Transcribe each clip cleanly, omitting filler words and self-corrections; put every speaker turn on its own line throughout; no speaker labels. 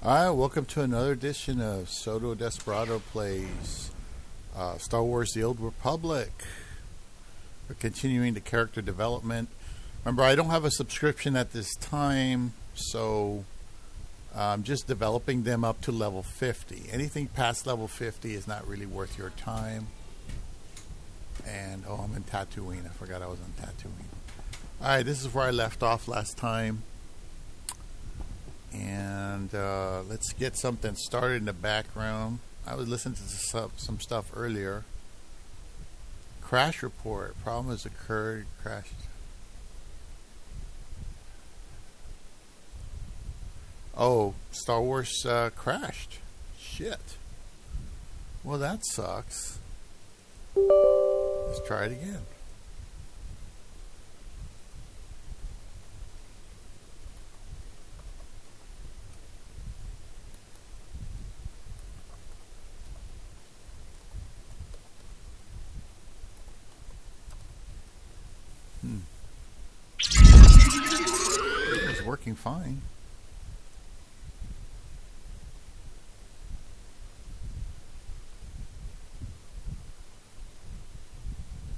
Hi, welcome to another edition of Soto Desperado Plays Star Wars The Old Republic. We're continuing the character development. Remember, I don't have a subscription at this time, so I'm just developing them up to level 50. Anything past level 50 is not really worth your time. And, oh, I'm in Tatooine. I forgot I was on Tatooine. Alright, this is where I left off last time. And let's get something started in the background. I was listening to some stuff earlier. Crash report. Problem has occurred. Crashed. Oh, Star Wars crashed. Shit. Well, that sucks. Let's try it again. It was working fine.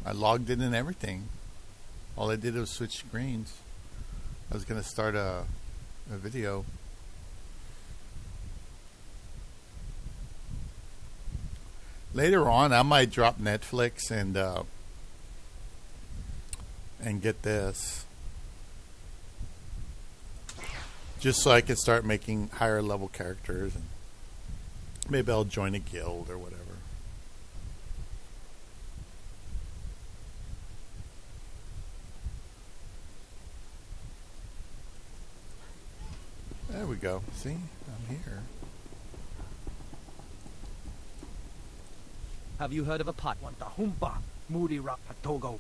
I logged in and everything. All I did was switch screens. I was going to start a video. Later on, I might drop Netflix and get this. Just so I can start making higher level characters. And maybe I'll join a guild or whatever. There we go. See? I'm here.
Have you heard of a pot? Humpa, Moody Rock Togo.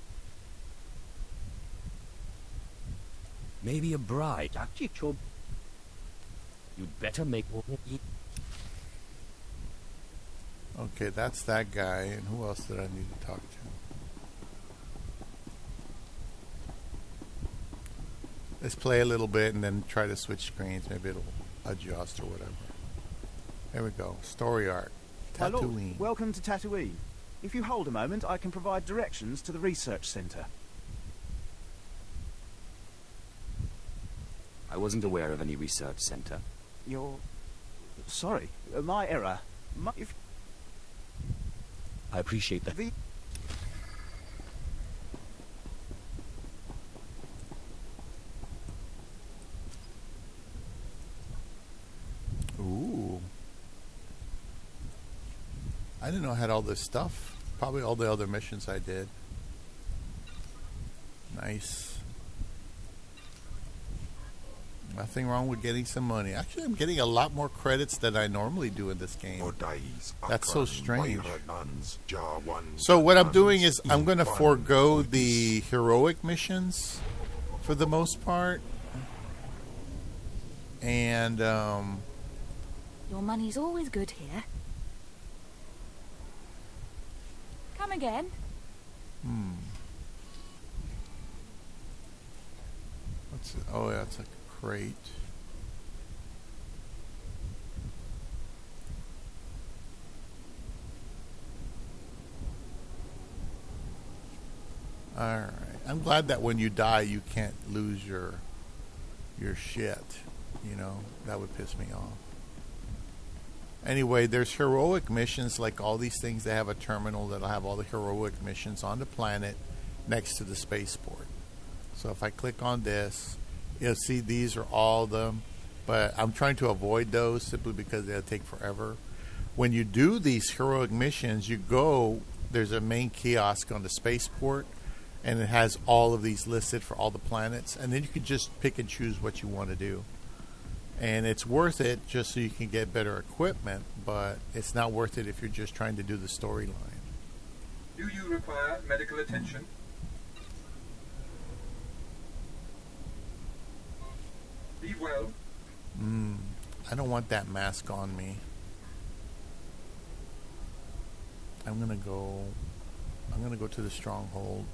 Maybe a bride. You'd better make one.
Okay, that's that guy. And who else did I need to talk to? Let's play a little bit and then try to switch screens. Maybe it'll adjust or whatever. There we go. Story arc.
My lord,
Tatooine.
welcome to Tatooine. If you hold a moment, I can provide directions to the research center.
I wasn't aware of any research center.
You're... Sorry, my error.
I appreciate that.
Ooh. I didn't know I had all this stuff. Probably all the other missions I did. Nice. Nothing wrong with getting some money. Actually, I'm getting a lot more credits than I normally do in this game. That's so strange. So what I'm doing is I'm going to forego the heroic missions for the most part. And,
Your money's always good here. Come again.
What's it? Oh, yeah, it's like a crate. Alright. I'm glad that when you die, you can't lose your shit. You know, that would piss me off. Anyway, there's heroic missions, like all these things. They have a terminal that'll have all the heroic missions on the planet next to the spaceport. So if I click on this, you'll see these are all of them. But I'm trying to avoid those simply because they'll take forever. When you do these heroic missions, you go, there's a main kiosk on the spaceport, and it has all of these listed for all the planets. And then you can just pick and choose what you want to do. And it's worth it just so you can get better equipment, but it's not worth it if you're just trying to do the storyline.
Do you require medical attention? Be well.
I don't want that mask on me. I'm gonna go to the stronghold.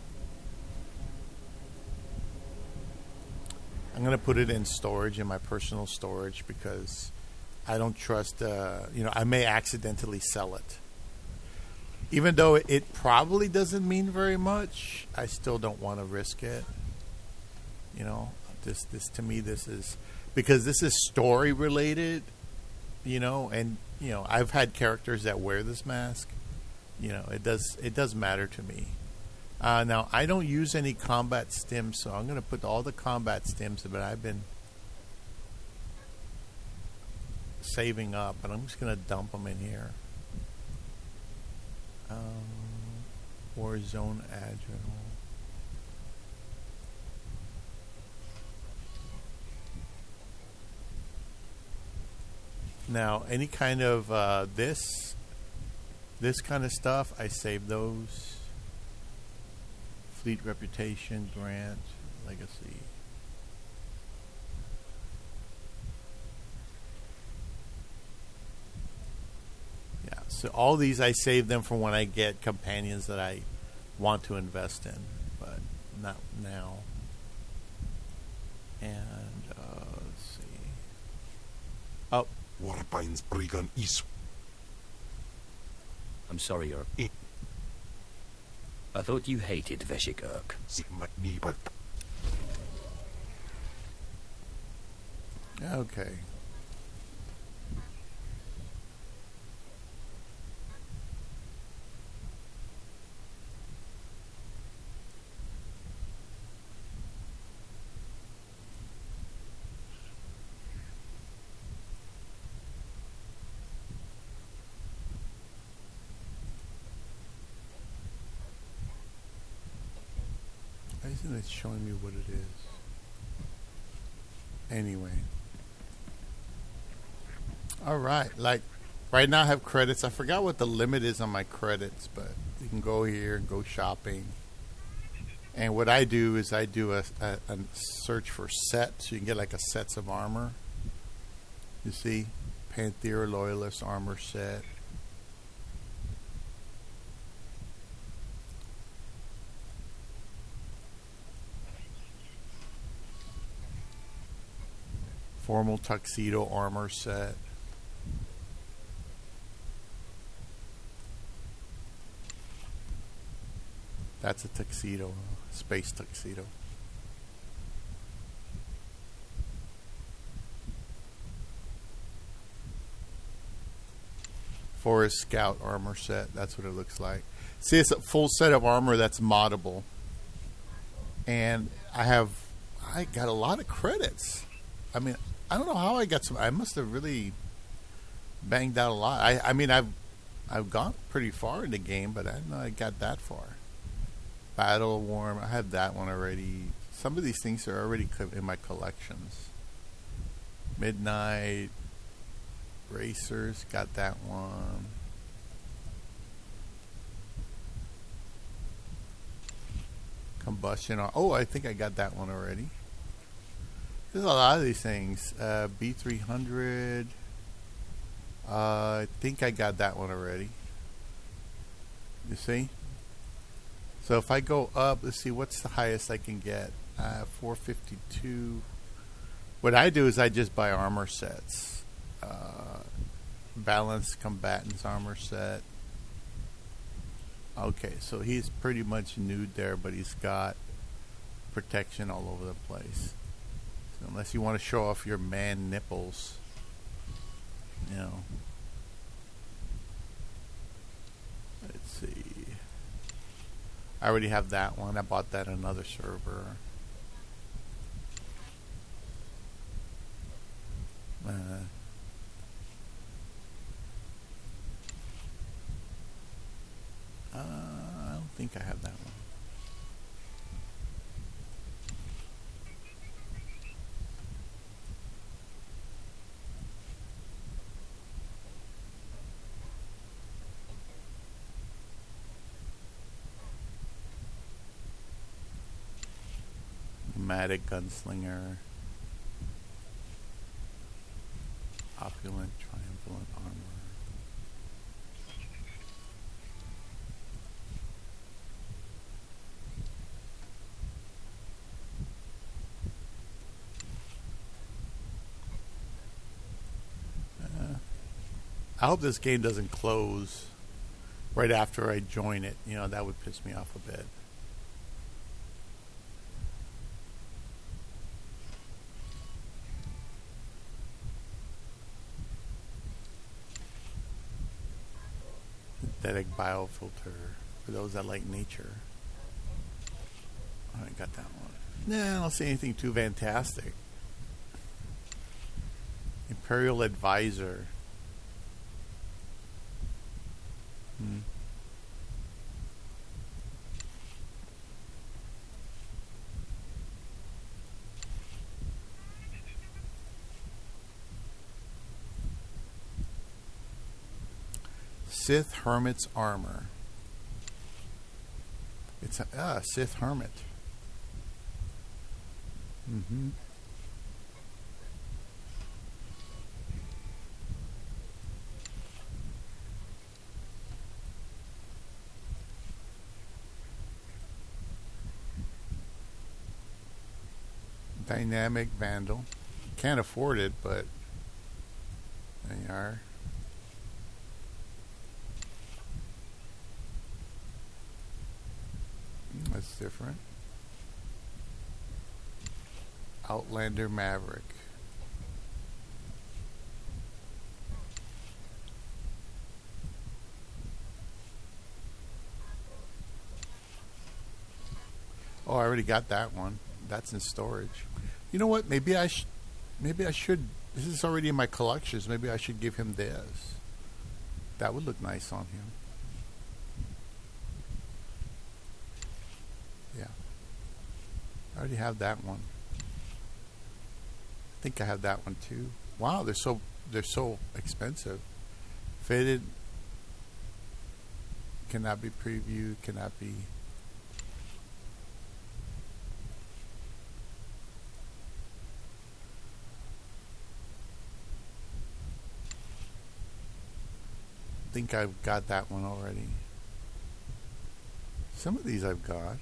I'm going to put it in storage, in my personal storage, because I don't trust. I may accidentally sell it, even though it probably doesn't mean very much. I still don't want to risk it. This to me, this is because this is story related. And I've had characters that wear this mask. It does matter to me. Now I don't use any combat stims, so I'm going to put all the combat stims that I've been saving up, and I'm just going to dump them in here. Warzone Admiral. Now, any kind of this kind of stuff, I save those. Fleet Reputation, Grant, Legacy. Yeah, so all these I save them for when I get companions that I want to invest in, but not now. And let's see. Oh.
Warpine's Brigand is.
I'm sorry, Yerp. I thought you hated Veshik Urk.
Okay. Why isn't it showing me what it is? Anyway. Alright, like right now I have credits. I forgot what the limit is on my credits, but you can go here and go shopping. And what I do is I do a search for sets. So you can get like a sets of armor. You see? Pantheer Loyalist armor set. Formal tuxedo armor set. That's a tuxedo, space tuxedo. Forest Scout armor set. That's what it looks like. See, it's a full set of armor that's moddable. And I got a lot of credits. I mean, I don't know how I got some. I must have really banged out a lot. I mean, I've gone pretty far in the game, but I didn't know I got that far. Battle Worm, I have that one already. Some of these things are already in my collections. Midnight Racers, got that one. Combustion, oh, I think I got that one already. There's a lot of these things. B300. I think I got that one already. You see? So if I go up, let's see, what's the highest I can get? 452. What I do is I just buy armor sets. Balanced Combatants armor set. Okay, so he's pretty much nude there, but he's got protection all over the place. So unless you want to show off your man nipples, you know. Let's see. I already have that one. I bought that on another server. I don't think I have that one. Pneumatic Gunslinger. Opulent Triumphant Armor. I hope this game doesn't close right after I join it. You know, that would piss me off a bit. Synthetic biofilter for those that like nature. I got that one. Nah, I don't see anything too fantastic. Imperial Advisor. Sith Hermit's Armor. It's a Sith Hermit. Dynamic Vandal. Can't afford it, but there you are. That's different. Outlander Maverick. Oh, I already got that one. That's in storage. You know what? Maybe I should. This is already in my collections. Maybe I should give him this. That would look nice on him. Yeah. I already have that one. I think I have that one too. Wow, they're so expensive. Faded. Cannot be previewed. Cannot be. I think I've got that one already. Some of these I've got.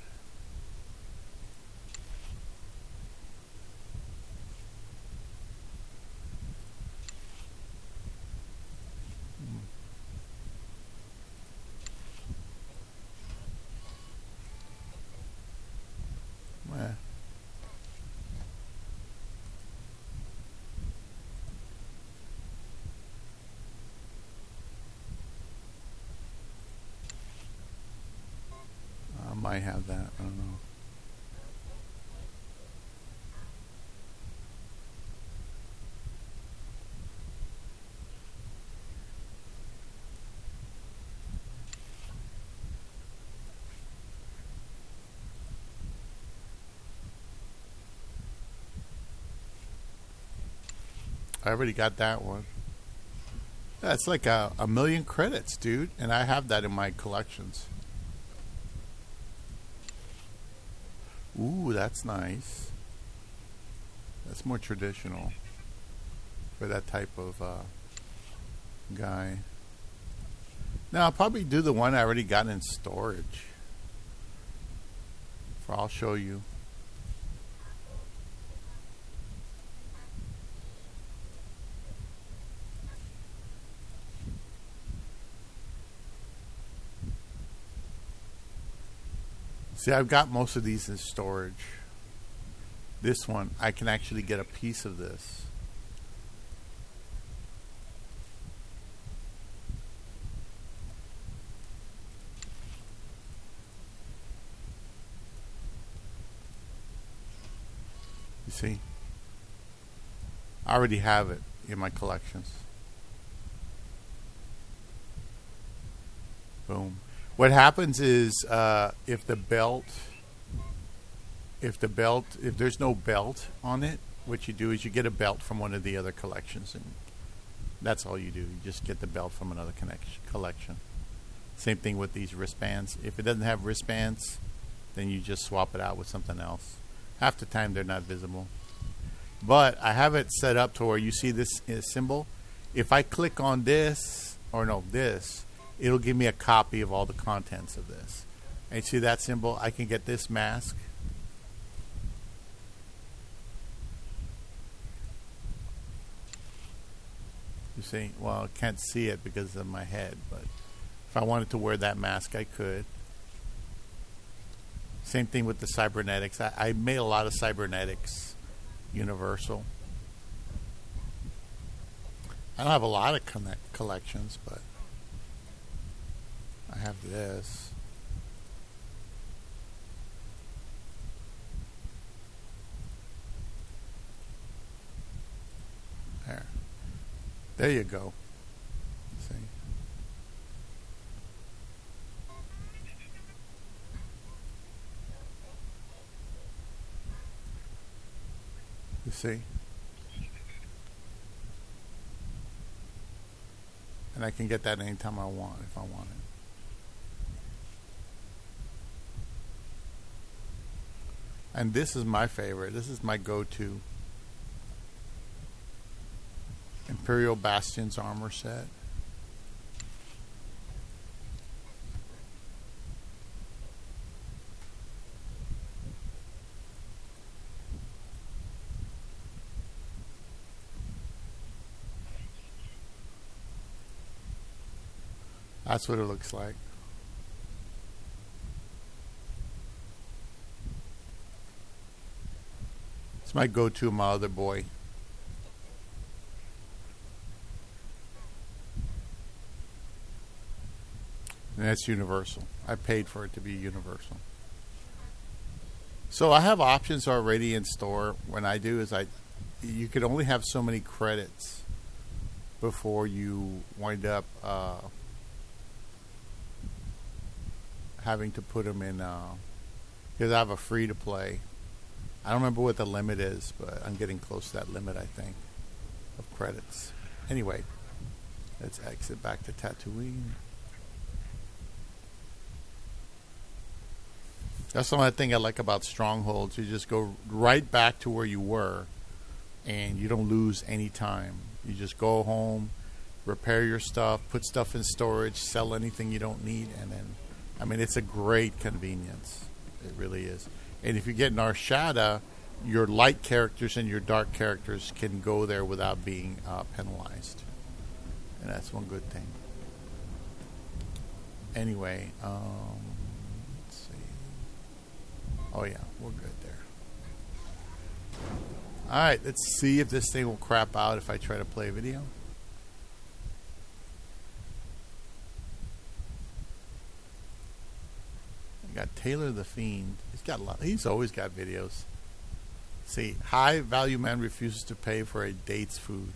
I have that. I don't know. I already got that one. That's like a million credits, dude. And I have that in my collections. Ooh, that's nice. That's more traditional for that type of guy. Now, I'll probably do the one I already got in storage. I'll show you. See, I've got most of these in storage. This one, I can actually get a piece of this. You see? I already have it in my collections. Boom. What happens is if there's no belt on it, what you do is you get a belt from one of the other collections, and that's all you do. You just get the belt from another collection. Same thing with these wristbands. If it doesn't have wristbands, then you just swap it out with something else. Half the time they're not visible. But I have it set up to where you see this symbol. If I click on this, it'll give me a copy of all the contents of this. And see that symbol? I can get this mask. You see? Well, I can't see it because of my head, but if I wanted to wear that mask, I could. Same thing with the cybernetics. I made a lot of cybernetics universal. I don't have a lot of collections, but I have this. There you go. See? You see? And I can get that anytime I want, if I want it. And this is my favorite. This is my go-to. Imperial Bastion's armor set. That's what it looks like. It's my go-to, my other boy. And that's universal. I paid for it to be universal. So I have options already in store. When I do is you could only have so many credits before you wind up having to put them in, because I have a free to play. I don't remember what the limit is, but I'm getting close to that limit, I think, of credits. Anyway, let's exit back to Tatooine. That's the only thing I like about Strongholds. You just go right back to where you were, and you don't lose any time. You just go home, repair your stuff, put stuff in storage, sell anything you don't need, and then, I mean, it's a great convenience. It really is. And if you get Narshada, your light characters and your dark characters can go there without being penalized. And that's one good thing. Anyway, let's see. Oh yeah, we're good there. Alright, let's see if this thing will crap out if I try to play a video. I got Taylor the Fiend. He's always got videos. See, high value man refuses to pay for a date's food.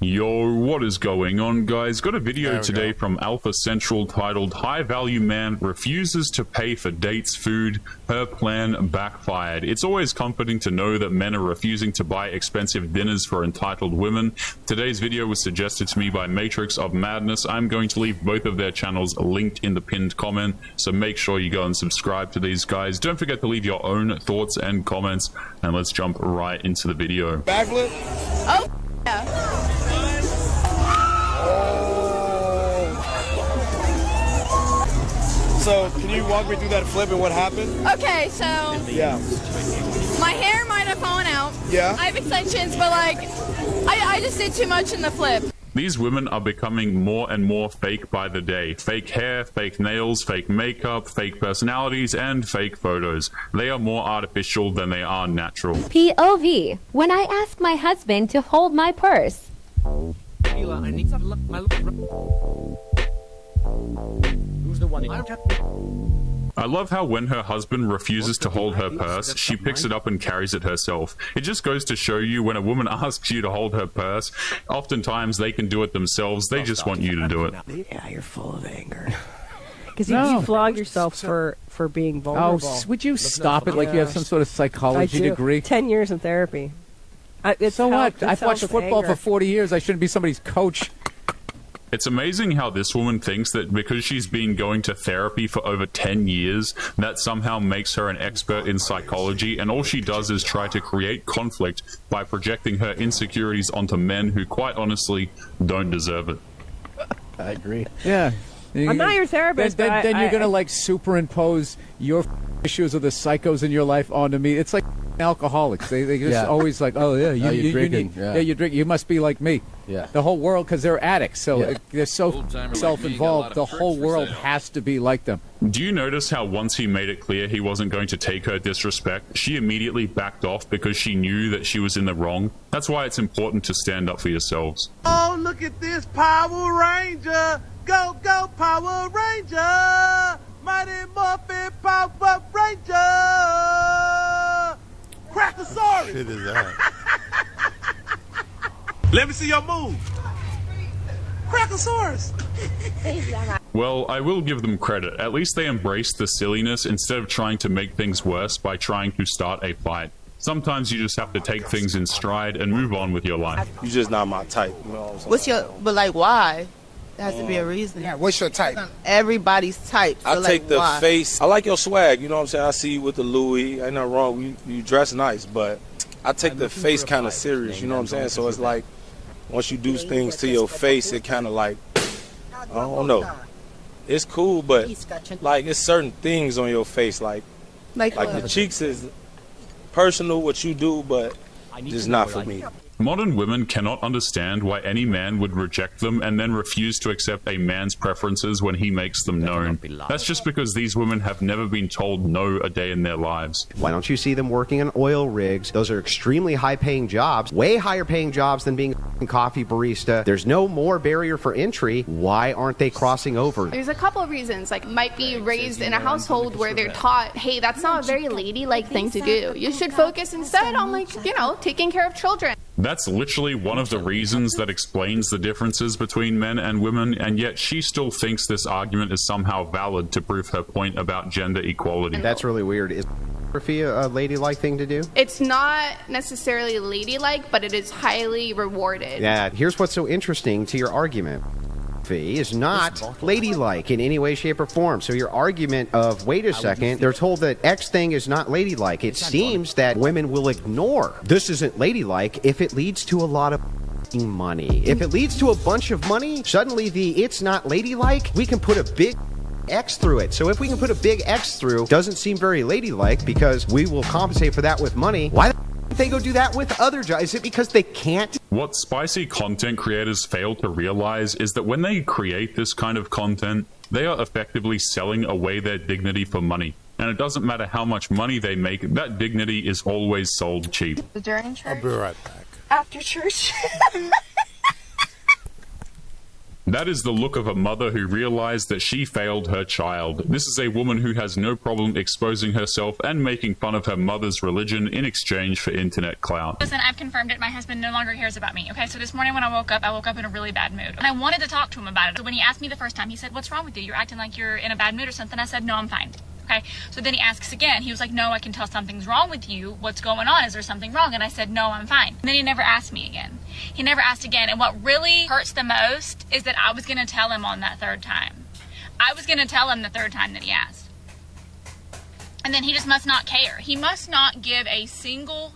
Yo, what is going on, guys? Got a video today from Alpha Central titled High Value Man Refuses to Pay for Date's Food. Her plan backfired. It's always comforting to know that men are refusing to buy expensive dinners for entitled women. Today's video was suggested to me by Matrix of Madness. I'm going to leave both of their channels linked in the pinned comment, so make sure you go and subscribe to these guys. Don't forget to leave your own thoughts and comments, and let's jump right into the video.
Backflip?
Oh, yeah.
So, can you walk me through that flip and what happened?
Okay, so
yeah,
my hair might have fallen out.
Yeah.
I have extensions, but like, I just did too much in the flip.
These women are becoming more and more fake by the day. Fake hair, fake nails, fake makeup, fake personalities, and fake photos. They are more artificial than they are natural.
POV. When I ask my husband to hold my purse.
Who's the one?
I love how when her husband refuses to hold her purse, she picks it up and carries it herself. It just goes to show you when a woman asks you to hold her purse, oftentimes they can do it themselves. They just want you to do it.
Yeah, you're full of anger.
Because you flog yourself for being vulnerable.
Oh, would you stop it like you have some sort of psychology degree?
10 years in therapy.
So what? I've watched football for 40 years. I shouldn't be somebody's coach.
It's amazing how this woman thinks that because she's been going to therapy for over 10 years, that somehow makes her an expert in psychology, and all she does is try to create conflict by projecting her insecurities onto men who, quite honestly, don't deserve it.
I agree. Yeah.
I'm not your therapist.
Then you're going to, like, superimpose your issues of the psychos in your life onto me. It's like alcoholics. They just always like, oh, yeah, you're drinking. You drink. You must be like me. Yeah. The whole world, because they're addicts, so they're so self-involved, the whole world has to be like them.
Do you notice how once he made it clear he wasn't going to take her disrespect, she immediately backed off because she knew that she was in the wrong? That's why it's important to stand up for yourselves.
Oh, look at this Power Ranger! Go, go, Power Ranger! Mighty Morphin Power Ranger! Crackosaurus!
Shit is that?
Let me see your move. Crackosaurus.
Well, I will give them credit. At least they embraced the silliness instead of trying to make things worse by trying to start a fight. Sometimes you just have to take things in stride and move on with your life.
You're just not my type. You know what I'm saying?
What's your, but like, why? There has to be a reason.
Yeah, what's your type?
Everybody's type. So
I
like,
take the
why?
face. I like your swag. You know what I'm saying? I see you with the Louis. Ain't nothing wrong. You dress nice, but I take the face kind of serious. You know what I'm saying? So it's like, once you do things to your face, it kind of like, I don't know. It's cool, but like it's certain things on your face, like the cheeks is personal what you do, but just not for me.
Modern women cannot understand why any man would reject them and then refuse to accept a man's preferences when he makes them known. That's just because these women have never been told no a day in their lives.
Why don't you see them working on oil rigs? Those are extremely high-paying jobs, way higher-paying jobs than being a coffee barista. There's no more barrier for entry. Why aren't they crossing over?
There's a couple of reasons. Like, might be raised in a household where they're taught, hey, that's not a very ladylike thing to do. You should focus instead on, like, you know, taking care of children.
That's literally one of the reasons that explains the differences between men and women, and yet she still thinks this argument is somehow valid to prove her point about gender equality.
That's really weird. Is photography a ladylike thing to do?
It's not necessarily ladylike, but it is highly rewarded.
Yeah, here's what's so interesting to your argument. Is not ladylike in any way, shape, or form. So your argument of, wait a second, they're told that X thing is not ladylike. It seems that women will ignore this isn't ladylike if it leads to a lot of money. If it leads to a bunch of money, suddenly the it's not ladylike, we can put a big X through it. So if we can put a big X through, doesn't seem very ladylike because we will compensate for that with money. Why they go do that with other jobs? Is it because they can't?
What spicy content creators fail to realize is that when they create this kind of content, they are effectively selling away their dignity for money. And it doesn't matter how much money they make, that dignity is always sold cheap.
During church?
I'll be right back.
After church?
That is the look of a mother who realized that she failed her child. This is a woman who has no problem exposing herself and making fun of her mother's religion in exchange for internet clout.
Listen, I've confirmed it. My husband no longer cares about me. Okay, so this morning when I woke up in a really bad mood. And I wanted to talk to him about it. So when he asked me the first time, he said, "What's wrong with you? You're acting like you're in a bad mood or something." I said, "No, I'm fine." Okay, so then he asks again. He was like, "No, I can tell something's wrong with you. What's going on? Is there something wrong?" And I said, "No, I'm fine." And then he never asked me again. He never asked again. And what really hurts the most is that I was going to tell him on that third time. I was going to tell him the third time that he asked. And then he just must not care. He must not give a single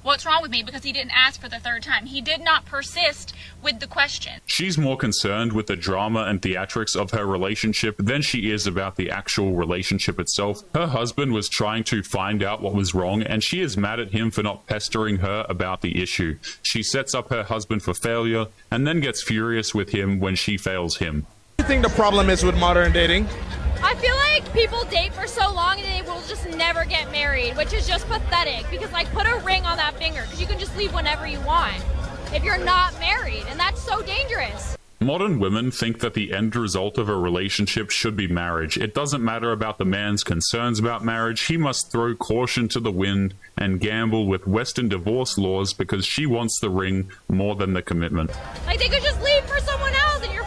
what's wrong with me because he didn't ask for the third time. He did not persist with the question.
She's more concerned with the drama and theatrics of her relationship than she is about the actual relationship itself. Her husband was trying to find out what was wrong, and she is mad at him for not pestering her about the issue. She sets up her husband for failure and then gets furious with him when she fails him.
What do you think the problem is with modern dating?
I feel like people date for so long and they will just never get married, which is just pathetic because, like, put a ring on that finger because you can just leave whenever you want if you're not married, and that's so dangerous.
Modern women think that the end result of a relationship should be marriage. It doesn't matter about the man's concerns about marriage. He must throw caution to the wind and gamble with Western divorce laws because she wants the ring more than the commitment.
Like, they could just leave for someone else and you're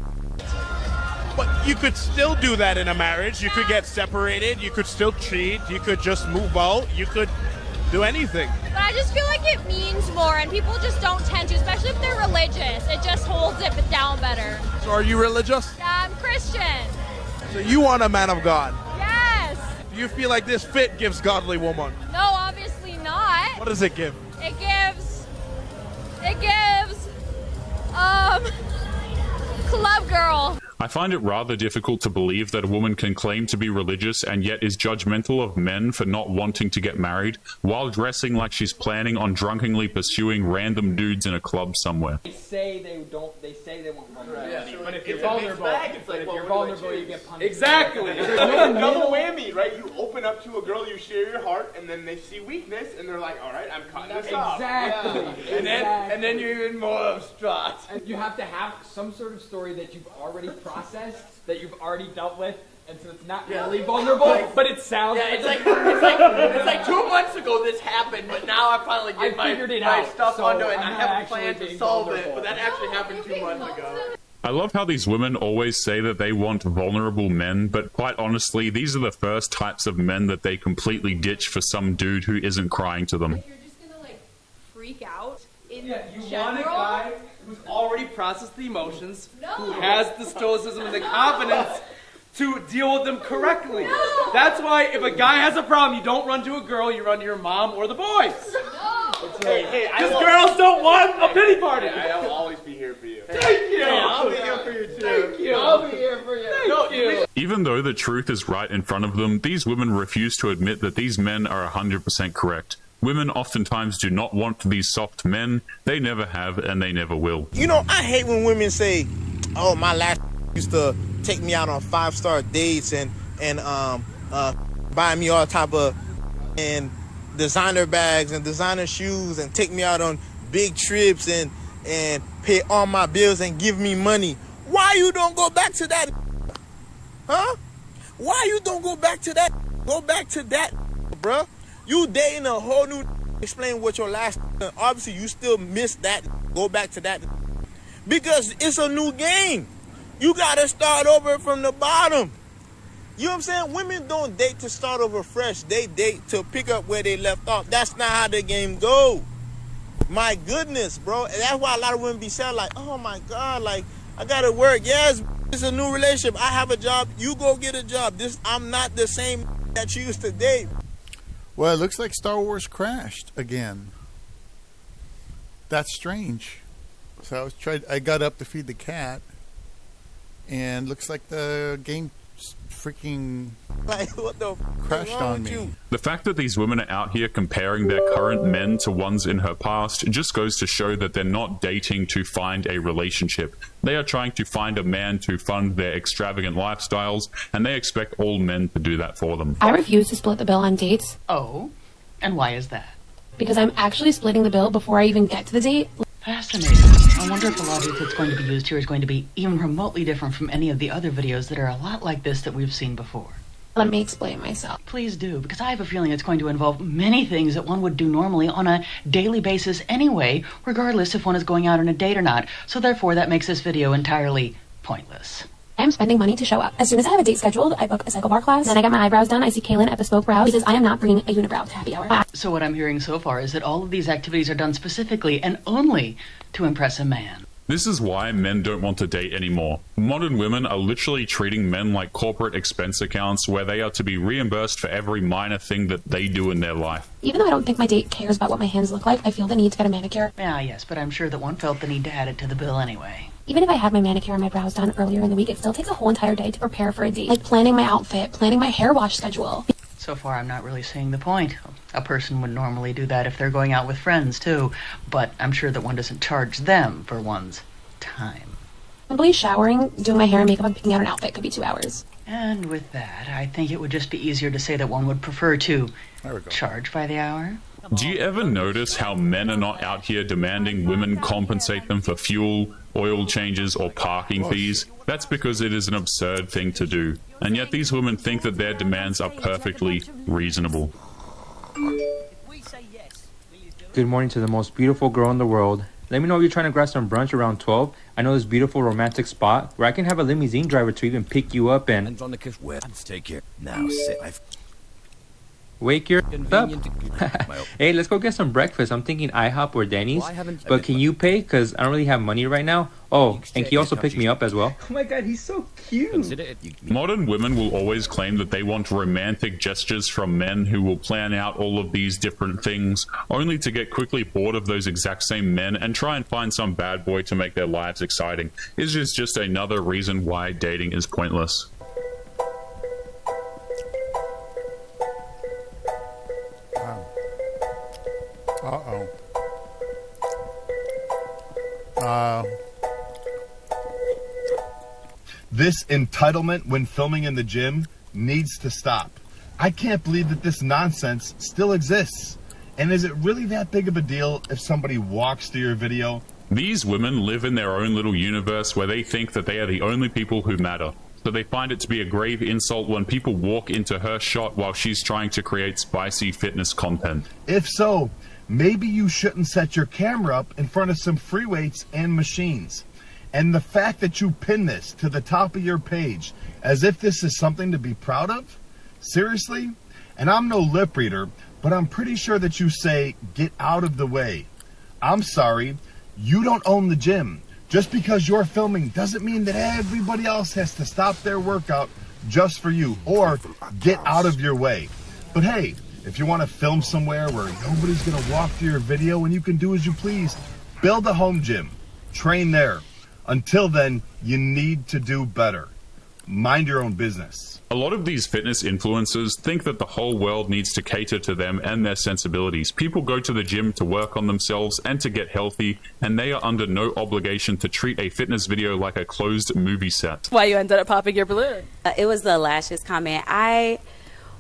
But you could still do that in a marriage. You could get separated. You could still cheat. You could just move out. You could do anything.
But I just feel like it means more, and people just don't tend to, especially if they're religious. It just holds it down better.
So are you religious?
Yeah, I'm Christian.
So you want a man of God?
Yes.
Do you feel like this fit gives godly woman?
No, obviously not.
What does it give?
It gives, club girl.
I find it rather difficult to believe that a woman can claim to be religious and yet is judgmental of men for not wanting to get married while dressing like she's planning on drunkenly pursuing random dudes in a club somewhere.
They say they don't. They say they won't vulnerability,
Yeah,
but if you're
it's a mixed
vulnerable,
bag. It's like,
if
well,
you're
what do I
vulnerable, you
choose?
get punished.
Exactly.
There's
It's
no
a double
middle.
whammy, right? You open up to a girl, you share your heart, and then they see weakness, and they're like, "All right, I'm cutting this off."
Exactly.
Yeah. And then you're even more distraught.
And you have to have some sort of story that you've already processed, that you've already dealt with, and so it's not really vulnerable, but it sounds.
Yeah, it's like 2 months ago this happened, but now I finally get my stuff
so
onto it, and
I'm
I
not
have a
actually
plan to
being
solve it.
vulnerable.
But that actually happened 2 months ago.
I love how these women always say that they want vulnerable men, but quite honestly, these are the first types of men that they completely ditch for some dude who isn't crying to them.
You're just gonna like freak out in
You
general.
want a guy who's already processed the emotions, who has the stoicism and the confidence to deal with them correctly. That's why if a guy has a problem, you don't run to a girl, you run to your mom or the boys. Hey,
I
because
will-
girls don't want a pity party.
I'll always be here for you.
Thank you.
Hey, I'll be here for you too.
Thank you.
I'll be here for you.
Thank you.
Even though the truth is right in front of them, these women refuse to admit that these men are 100% correct. Women oftentimes do not want these soft men. They never have, and they never will.
You know, I hate when women say, "Oh, my last used to take me out on 5-star dates and buy me all type of and designer bags and designer shoes and take me out on big trips and pay all my bills and give me money." Why you don't go back to that? Huh? Why you don't go back to that? Go back to that, bruh. You dating a whole new. Explain what your last. Obviously, you still miss that. Go back to that because it's a new game. You gotta start over from the bottom. You know what I'm saying? Women don't date to start over fresh. They date to pick up where they left off. That's not how the game go. My goodness, bro. And that's why a lot of women be saying like, "Oh my God, like I gotta work." Yes, it's a new relationship. I have a job. You go get a job. I'm not the same that you used to date.
Well, it looks like Star Wars crashed again. That's strange. So I got up to feed the cat, and looks like the game freaking
like what the
crashed on me.
The fact that these women are out here comparing their current men to ones in her past just goes to show that they're not dating to find a relationship. They are trying to find a man to fund their extravagant lifestyles, and they expect all men to do that for them.
I refuse to split the bill on dates.
Oh? And why is that?
Because I'm actually splitting the bill before I even get to the date.
Fascinating. I wonder if the logic that's going to be used here is going to be even remotely different from any of the other videos that are a lot like this that we've seen before.
Let me explain myself.
Please do, because I have a feeling it's going to involve many things that one would do normally on a daily basis anyway, regardless if one is going out on a date or not. So therefore, that makes this video entirely pointless.
I'm spending money to show up. As soon as I have a date scheduled, I book a cycle bar class. Then I get my eyebrows done. I see Kaylin at Bespoke Brows because I am not bringing a unibrow to happy hour.
So what I'm hearing so far is that all of these activities are done specifically and only to impress a man.
This is why men don't want to date anymore. Modern women are literally treating men like corporate expense accounts where they are to be reimbursed for every minor thing that they do in their life.
Even though I don't think my date cares about what my hands look like, I feel the need to get a manicure.
Ah, yes, but I'm sure that one felt the need to add it to the bill anyway.
Even if I had my manicure and my brows done earlier in the week, it still takes a whole entire day to prepare for a date. Like planning my outfit, planning my hair wash schedule.
So far, I'm not really seeing the point. A person would normally do that if they're going out with friends, too. But I'm sure that one doesn't charge them for one's time.
Simply showering, doing my hair and makeup, and picking out an outfit could be 2 hours.
And with that, I think it would just be easier to say that one would prefer to charge by the hour.
Do you ever notice how men are not out here demanding women compensate them for fuel, oil changes, or parking fees? That's because it is an absurd thing to do. And yet these women think that their demands are perfectly reasonable.
Good morning to the most beautiful girl in the world. Let me know if you're trying to grab some brunch around 12. I know this beautiful romantic spot where I can have a limousine driver to even pick you up and...
Take care. Now sit.
Wake your up. Hey, let's go get some breakfast. I'm thinking IHOP or Denny's. But can you pay? Because I don't really have money right now. Oh, and can you also pick me up as well?
Oh my god, he's so cute.
Modern women will always claim that they want romantic gestures from men who will plan out all of these different things, only to get quickly bored of those exact same men and try and find some bad boy to make their lives exciting. It's just another reason why dating is pointless.
This entitlement when filming in the gym needs to stop. I can't believe that this nonsense still exists. And is it really that big of a deal if somebody walks through your video?
These women live in their own little universe where they think that they are the only people who matter. So they find it to be a grave insult when people walk into her shot while she's trying to create spicy fitness content.
If so, maybe you shouldn't set your camera up in front of some free weights and machines. And the fact that you pin this to the top of your page as if this is something to be proud of? Seriously? And I'm no lip reader, but I'm pretty sure that you say, get out of the way. I'm sorry, you don't own the gym. Just because you're filming doesn't mean that everybody else has to stop their workout just for you or get out of your way. But hey, if you want to film somewhere where nobody's going to walk through your video and you can do as you please, build a home gym. Train there. Until then, you need to do better. Mind your own business.
A lot of these fitness influencers think that the whole world needs to cater to them and their sensibilities. People go to the gym to work on themselves and to get healthy, and they are under no obligation to treat a fitness video like a closed movie set.
Why you ended up popping your balloon?
It was the lashes comment.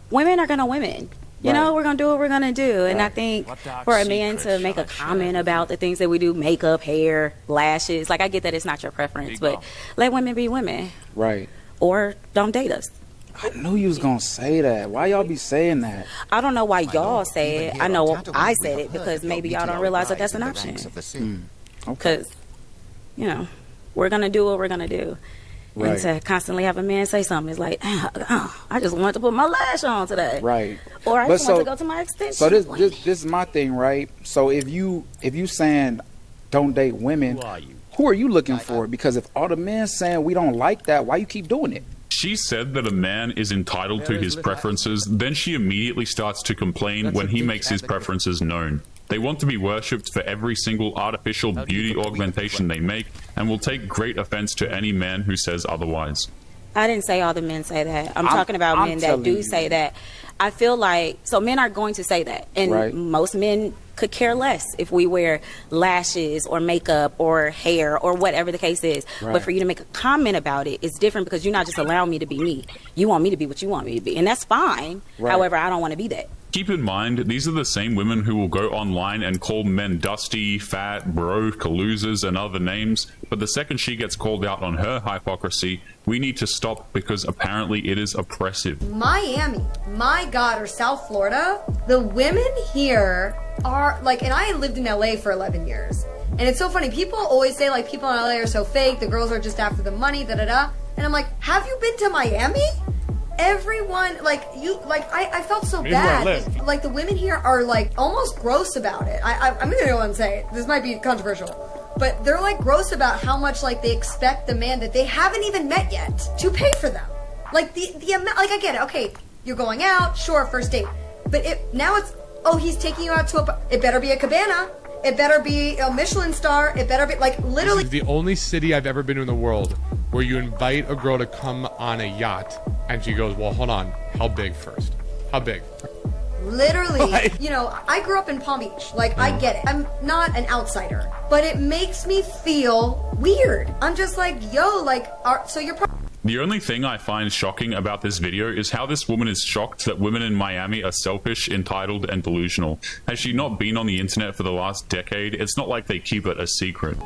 Women are gonna women. You know, we're going to do what we're going to do. And I think for a man to make a comment about the things that we do, makeup, hair, lashes, like I get that it's not your preference, but let women be women.
Right.
Or don't date us.
I knew you was going to say that. Why y'all be saying that?
I don't know why y'all say it. I know I said it because maybe y'all don't realize that that's an option. Because, you know, we're going to do what we're going to do. Right. And to constantly have a man say something is like, I just want to put my lash on today.
Right.
Or I just want to go to my extension.
So this is my thing, right? So if you saying don't date women, who are you looking for? Because if all the men saying we don't like that, why you keep doing it?
She said that a man is entitled to his preferences, then she immediately starts to complain when he makes his preferences known. They want to be worshipped for every single artificial beauty augmentation they make, and will take great offense to any man who says otherwise.
I didn't say all the men say that. I'm talking about men that do say that. I feel like, so men are going to say that. And most men could care less if we wear lashes or makeup or hair or whatever the case is. But for you to make a comment about it, it's different because you're not just allowing me to be me. You want me to be what you want me to be. And that's fine. However, I don't want to be that.
Keep in mind, these are the same women who will go online and call men dusty, fat, broke, losers, and other names. But the second she gets called out on her hypocrisy, we need to stop because apparently it is oppressive.
Miami, my God, or South Florida, the women here are like, and I lived in LA for 11 years. And it's so funny. People always say like people in LA are so fake. The girls are just after the money, da-da-da. And I'm like, have you been to Miami? Everyone, like, I felt so bad. Like, the women here are, like, almost gross about it. I'm gonna go and say it. This might be controversial. But they're, like, gross about how much, like, they expect the man that they haven't even met yet to pay for them. Like, the amount, like, I get it. Okay, you're going out, sure, first date. But now it's, oh, he's taking you out to it better be a cabana. It better be a Michelin star. It better be, like, literally.
This is the only city I've ever been to in the world where you invite a girl to come on a yacht and she goes, well, hold on. How big first? How big?
Literally, you know, I grew up in Palm Beach. Like, I get it. I'm not an outsider. But it makes me feel weird. I'm just like, yo, like, so you're probably...
The only thing I find shocking about this video is how this woman is shocked that women in Miami are selfish, entitled, and delusional. Has she not been on the internet for the last decade? It's not like they keep it a secret.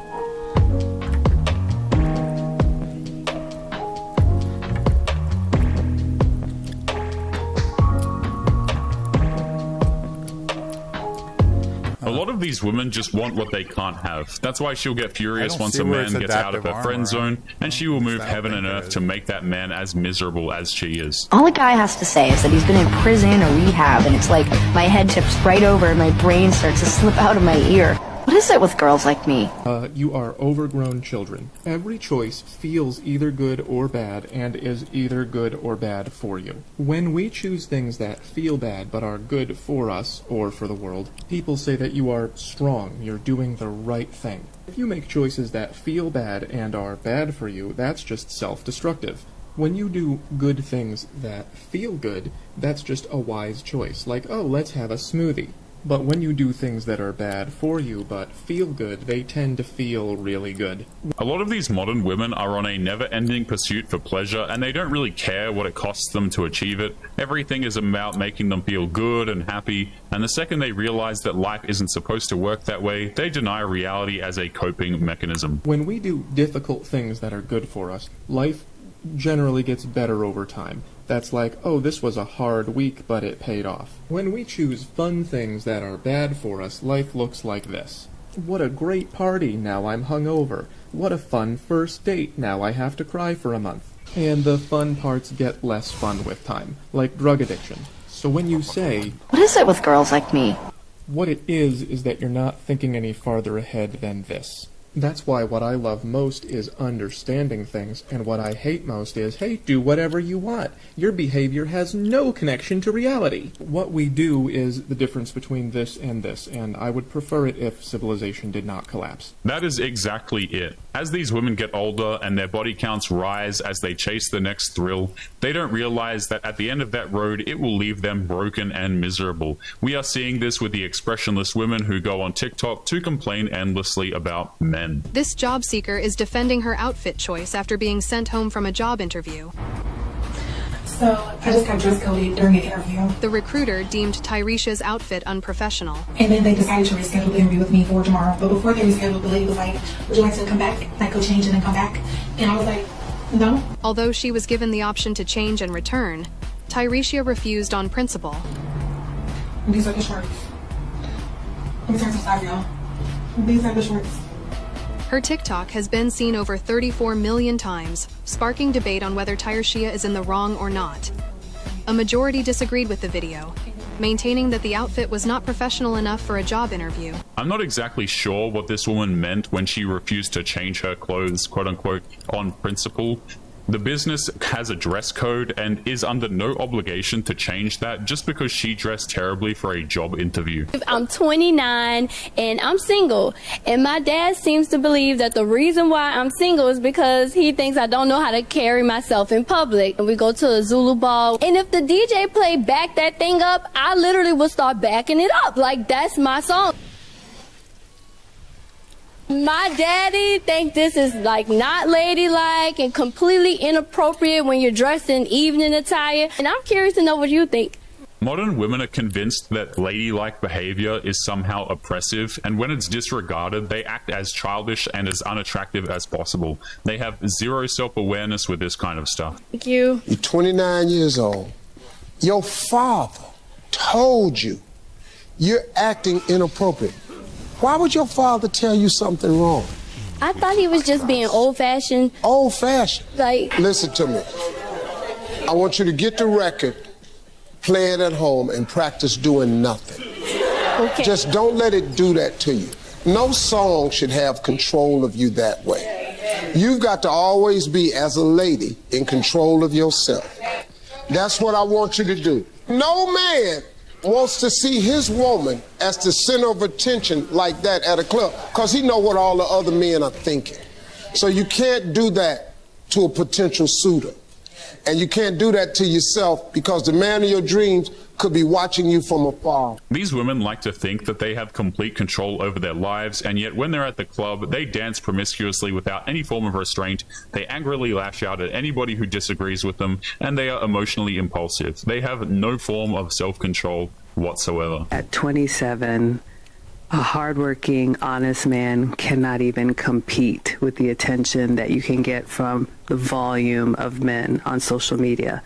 A lot lot of these women just want what they can't have. That's why she'll get furious once a
where
man
it's
gets out of her
adaptive
friend
armor.
zone, and she will move heaven and earth to make that man as miserable as she is.
All a guy has to say is that he's been in prison or rehab, and it's like my head tips right over and my brain starts to slip out of my ear. What is it with girls like me?
You are overgrown children. Every choice feels either good or bad and is either good or bad for you. When we choose things that feel bad but are good for us or for the world, people say that you are strong, you're doing the right thing. If you make choices that feel bad and are bad for you, that's just self-destructive. When you do good things that feel good, that's just a wise choice. Like, oh, let's have a smoothie. But when you do things that are bad for you but feel good, they tend to feel really good.
A lot of these modern women are on a never-ending pursuit for pleasure, and they don't really care what it costs them to achieve it. Everything is about making them feel good and happy, and the second they realize that life isn't supposed to work that way, they deny reality as a coping mechanism.
When we do difficult things that are good for us, life generally gets better over time. That's like, oh, this was a hard week, but it paid off. When we choose fun things that are bad for us, life looks like this. What a great party, now I'm hungover. What a fun first date, now I have to cry for a month. And the fun parts get less fun with time, like drug addiction. So when you say,
what is it with girls like me?
What it is that you're not thinking any farther ahead than this. That's why what I love most is understanding things, and what I hate most is, hey, do whatever you want. Your behavior has no connection to reality. What we do is the difference between this, and I would prefer it if civilization did not collapse.
That is exactly it. As these women get older and their body counts rise as they chase the next thrill, they don't realize that at the end of that road, it will leave them broken and miserable. We are seeing this with the expressionless women who go on TikTok to complain endlessly about men.
This job seeker is defending her outfit choice after being sent home from a job interview.
So, I just got dress coded during an interview.
The recruiter deemed Tyresha's outfit unprofessional.
And then they decided to reschedule the interview with me for tomorrow. But before they rescheduled, the lady was like, would you like to come back? Like, go change and then come back? And I was like, no.
Although she was given the option to change and return, Tyresha refused on principle.
These are the shorts. Let me turn to the side, y'all. These are the shorts.
Her TikTok has been seen over 34 million times, sparking debate on whether Tyresha is in the wrong or not. A majority disagreed with the video, maintaining that the outfit was not professional enough for a job interview.
I'm not exactly sure what this woman meant when she refused to change her clothes, quote-unquote, on principle. The business has a dress code and is under no obligation to change that just because she dressed terribly for a job interview.
I'm 29 and I'm single, and my dad seems to believe that the reason why I'm single is because he thinks I don't know how to carry myself in public. And we go to a Zulu ball, and if the DJ played Back That Thing Up, I literally would start backing it up like that's my song. My daddy think this is like not ladylike and completely inappropriate when you're dressed in evening attire, and I'm curious to know what you think.
Modern women are convinced that ladylike behavior is somehow oppressive, and when it's disregarded, they act as childish and as unattractive as possible. They have zero self-awareness with this kind of stuff.
Thank you.
You're 29 years old. Your father told you you're acting inappropriate. Why would your father tell you something wrong?
I thought he was just being old-fashioned.
Old-fashioned?
Like,
listen to me. I want you to get the record, play it at home, and practice doing nothing.
Okay.
Just don't let it do that to you. No song should have control of you that way. You've got to always be, as a lady, in control of yourself. That's what I want you to do. No man wants to see his woman as the center of attention like that at a club, because he know what all the other men are thinking. So you can't do that to a potential suitor. And you can't do that to yourself, because the man of your dreams could be watching you from afar.
These women like to think that they have complete control over their lives, and yet when they're at the club, they dance promiscuously without any form of restraint. They angrily lash out at anybody who disagrees with them, and they are emotionally impulsive. They have no form of self-control whatsoever.
At 27, a hardworking, honest man cannot even compete with the attention that you can get from the volume of men on social media.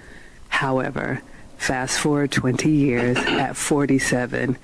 However, fast forward 20 years, at 47,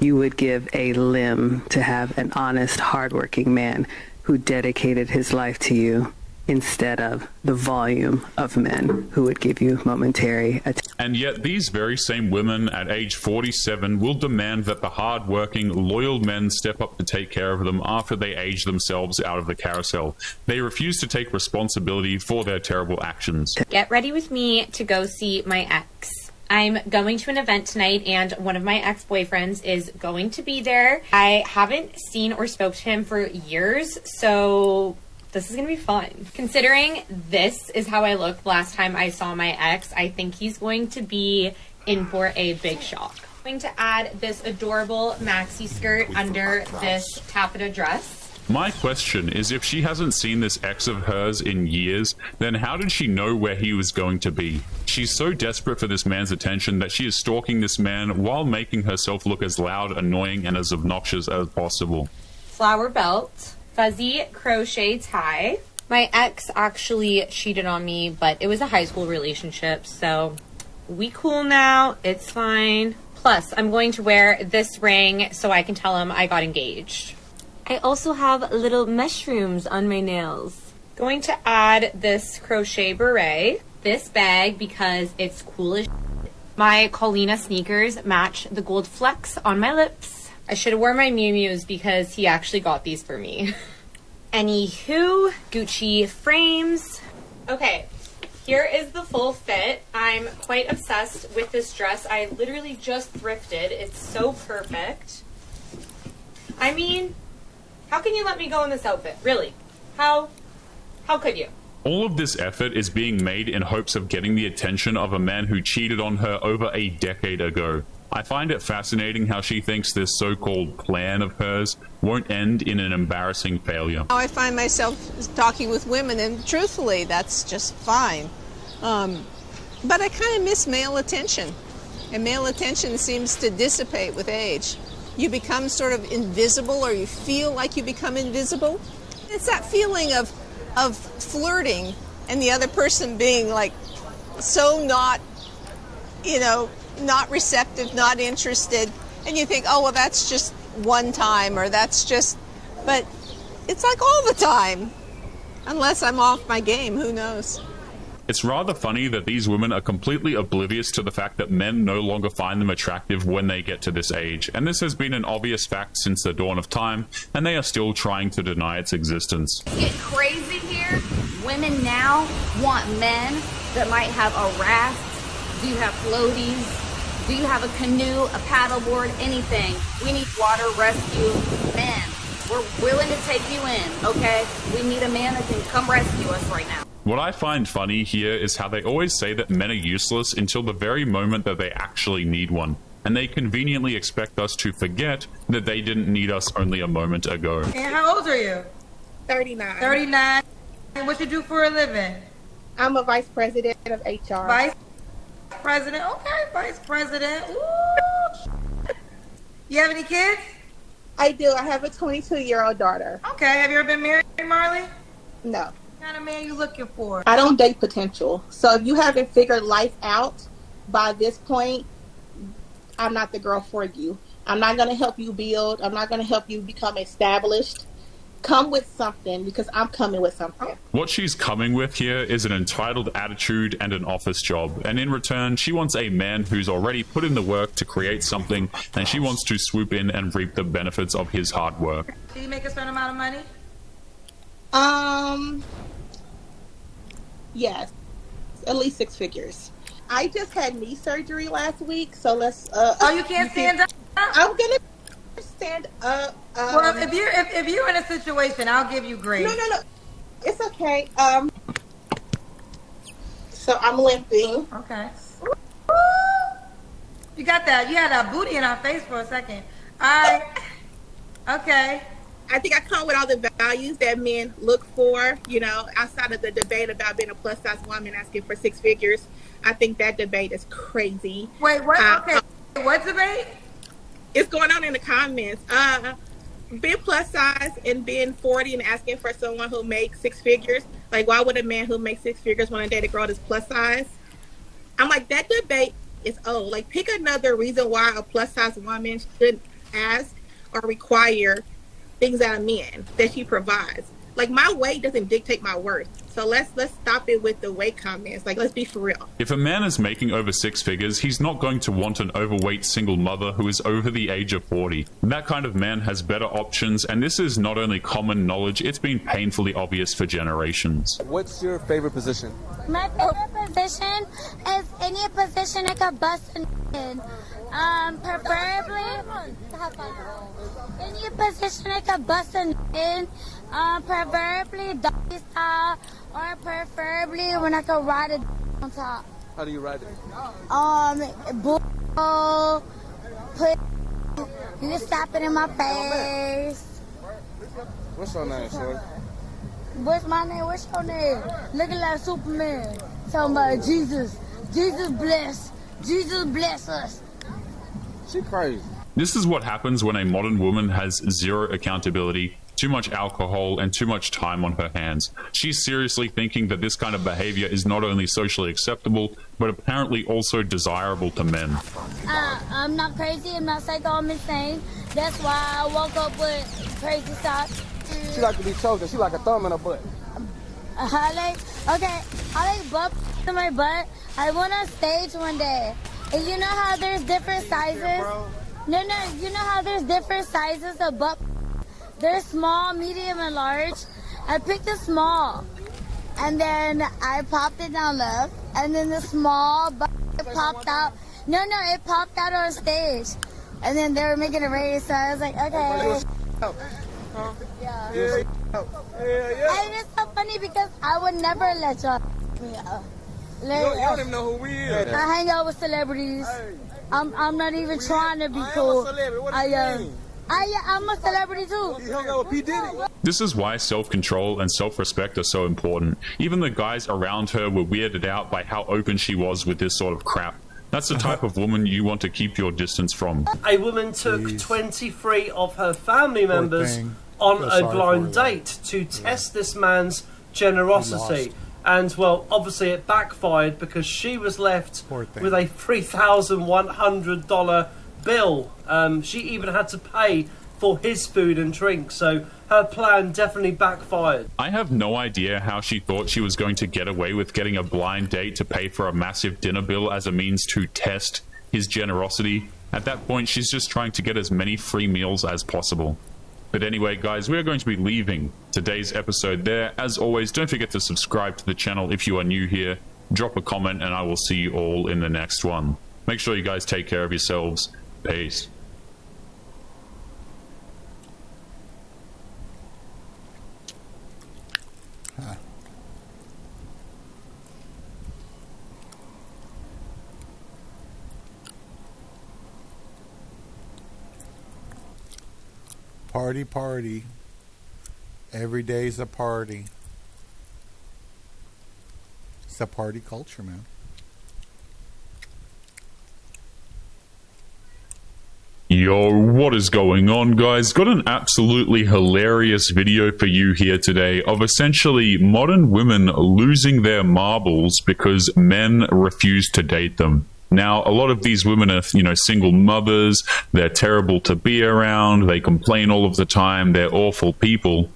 you would give a limb to have an honest, hardworking man who dedicated his life to you instead of the volume of men who would give you momentary attention.
And yet these very same women at age 47 will demand that the hard-working, loyal men step up to take care of them after they age themselves out of the carousel. They refuse to take responsibility for their terrible actions.
Get ready with me to go see my ex. I'm going to an event tonight, and one of my ex-boyfriends is going to be there. I haven't seen or spoke to him for years, so this is going to be fun. Considering this is how I looked last time I saw my ex, I think he's going to be in for a big shock. I'm going to add this adorable maxi skirt under this taffeta dress.
My question is, if she hasn't seen this ex of hers in years, then how did she know where he was going to be? She's so desperate for this man's attention that she is stalking this man while making herself look as loud, annoying, and as obnoxious as possible.
Flower belt, fuzzy crochet tie. My ex actually cheated on me, but it was a high school relationship, so we cool now. It's fine. Plus, I'm going to wear this ring so I can tell him I got engaged. I also have little mushrooms on my nails. Going to add this crochet beret, this bag because it's cool as shit. My Colina sneakers match the gold flecks on my lips. I should have worn my Miu Mius because he actually got these for me. Anywho, Gucci frames. Okay, here is the full fit. I'm quite obsessed with this dress. I literally just thrifted. It's so perfect. I mean, how can you let me go in this outfit? Really? How could you?
All of this effort is being made in hopes of getting the attention of a man who cheated on her over a decade ago. I find it fascinating how she thinks this so-called plan of hers won't end in an embarrassing failure.
I find myself talking with women, and truthfully, that's just fine. But I kind of miss male attention, and male attention seems to dissipate with age. You become sort of invisible, or you feel like you become invisible. It's that feeling of flirting and the other person being like so not, not receptive, not interested. And you think, oh, well, that's just one time, or that's just, but it's like all the time. Unless I'm off my game, who knows?
It's rather funny that these women are completely oblivious to the fact that men no longer find them attractive when they get to this age, and this has been an obvious fact since the dawn of time, and they are still trying to deny its existence.
Get crazy here. Women now want men that might have a raft. Do you have floaties? Do you have a canoe, a paddleboard, anything? We need water rescue men. We're willing to take you in, okay? We need a man that can come rescue us right now.
What I find funny here is how they always say that men are useless until the very moment that they actually need one. And they conveniently expect us to forget that they didn't need us only a moment ago.
And how old are you?
39.
39. And what you do for a living?
I'm a vice president of HR.
Vice president? Okay, vice president. Ooh. You have any kids?
I do. I have a 22-year-old daughter.
Okay. Have you ever been married, Marley?
No.
What kind of man you looking for?
I don't date potential. So if you haven't figured life out by this point, I'm not the girl for you. I'm not going to help you build. I'm not going to help you become established. Come with something, because I'm coming with something.
What she's coming with here is an entitled attitude and an office job, and in return she wants a man who's already put in the work to create something, and she wants to swoop in and reap the benefits of his hard work.
Do you make a certain amount of money?
Yes, at least 6 figures. I just had knee surgery last week, so let's.
You can't stand up.
I'm gonna stand up.
Well, if you're in a situation, I'll give you grace.
No, it's okay. So I'm limping.
Okay. You got that? You had that booty in our face for a second. All right. Okay.
I think I come with all the values that men look for, outside of the debate about being a plus-size woman asking for 6 figures. I think that debate is crazy.
Wait, what? Okay. What debate?
It's going on in the comments. Being plus-size and being 40 and asking for someone who makes 6 figures. Like, why would a man who makes 6 figures want to date a girl that's plus-size? I'm like, that debate is old. Like, pick another reason why a plus-size woman ask or require things out of men that she provides. Like, my weight doesn't dictate my worth. So let's stop it with the weight comments. Like, let's be for real.
If a man is making over 6 figures, he's not going to want an overweight single mother who is over the age of 40. That kind of man has better options, and this is not only common knowledge, it's been painfully obvious for generations.
What's your favorite position?
My favorite position is any position I could bust in. Preferably any position I could bust in. Preferably doggy style, or preferably when I could ride it on top.
How do you ride it?
Bull, you can slap it in my face.
What's your name, sir?
What's my name? What's your name? Looking like Superman. Talking about Jesus. Jesus bless. Jesus bless us.
She crazy.
This is what happens when a modern woman has zero accountability, too much alcohol, and too much time on her hands. She's seriously thinking that this kind of behavior is not only socially acceptable, but apparently also desirable to men.
I'm not crazy, I'm not psycho, I'm insane. That's why I woke up with crazy socks.
She like to be chosen. She like a thumb in her butt.
I like butt in my butt. I went on stage one day. And you know how there's different sizes? No, you know how there's different sizes of butt? There's small, medium, and large. I picked the small, and then I popped it down left, and then the small butt popped out. No, it popped out on stage, and then they were making a race, so I was like, okay. Yeah. And it's so funny because I would never let y'all me up.
You don't even know who we is.
I hang out with celebrities. I'm not even trying to be cool. I'm a celebrity too.
You hung out with P. Diddy.
This is why self-control and self-respect are so important. Even the guys around her were weirded out by how open she was with this sort of crap. That's the type of woman you want to keep your distance from.
A woman took 23 of her family members on a blind date to test this man's generosity. And, well, obviously it backfired because she was left with a $3,100 bill. She even had to pay for his food and drink, so her plan definitely backfired.
I have no idea how she thought she was going to get away with getting a blind date to pay for a massive dinner bill as a means to test his generosity. At that point, she's just trying to get as many free meals as possible. But anyway, guys, we're going to be leaving today's episode there. As always, don't forget to subscribe to the channel if you are new here. Drop a comment, and I will see you all in the next one. Make sure you guys take care of yourselves. Peace.
Party, party. Every day's a party. It's a party culture, man.
Yo, what is going on, guys? Got an absolutely hilarious video for you here today of essentially modern women losing their marbles because men refuse to date them. Now, a lot of these women are, single mothers. They're terrible to be around. They complain all of the time. They're awful people.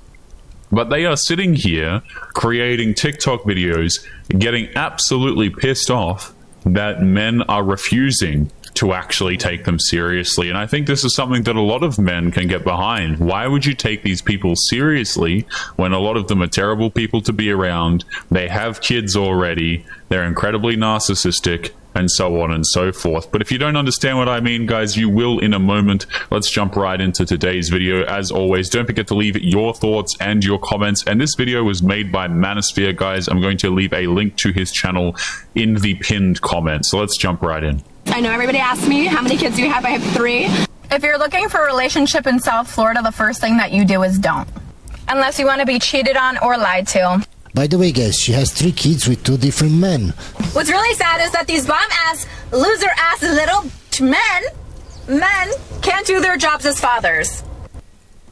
But they are sitting here creating TikTok videos, getting absolutely pissed off that men are refusing to actually take them seriously. And I think this is something that a lot of men can get behind. Why would you take these people seriously when a lot of them are terrible people to be around? They have kids already. They're incredibly narcissistic, and so on and so forth. But if you don't understand what I mean, guys, you will in a moment. Let's jump right into today's video. As always, don't forget to leave your thoughts and your comments. And this video was made by Manosphere, guys. I'm going to leave a link to his channel in the pinned comment. So let's jump right in.
I know everybody asks me, how many kids do you have? I have 3. If you're looking for a relationship in South Florida, the first thing that you do is don't. Unless you want to be cheated on or lied to.
By the way, guys, she has 3 kids with 2 different men.
What's really sad is that these bum-ass, loser-ass little men can't do their jobs as fathers.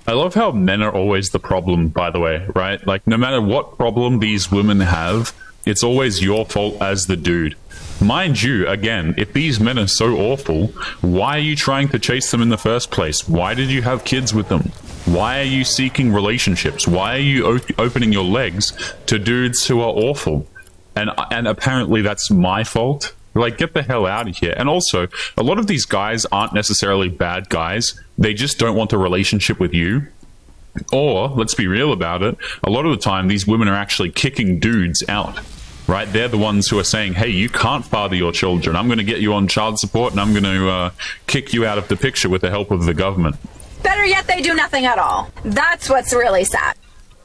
I love how men are always the problem, by the way, right? Like, no matter what problem these women have, It's always your fault as the dude. Mind you, again, if these men are so awful, why are you trying to chase them in the first place? Why did you have kids with them? Why are you seeking relationships? Why are you opening your legs to dudes who are awful? And apparently that's my fault? Like, get the hell out of here. And also, a lot of these guys aren't necessarily bad guys. They just don't want a relationship with you. Or, let's be real about it, a lot of the time these women are actually kicking dudes out. Right? They're the ones who are saying, hey, you can't father your children. I'm going to get you on child support and I'm going to kick you out of the picture with the help of the government.
Better yet, they do nothing at all. That's what's really sad.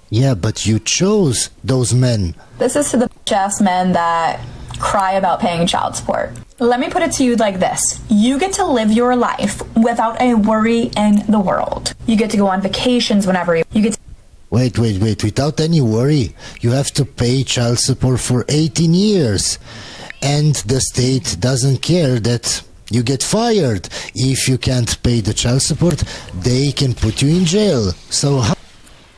Yeah, but you chose those men.
This is to the bitch-ass men that cry about paying child support. Let me put it to you like this. You get to live your life without a worry in the world. You get to go on vacations whenever you get to...
Wait. Without any worry, you have to pay child support for 18 years. And the state doesn't care that you get fired. If you can't pay the child support, they can put you in jail. So how...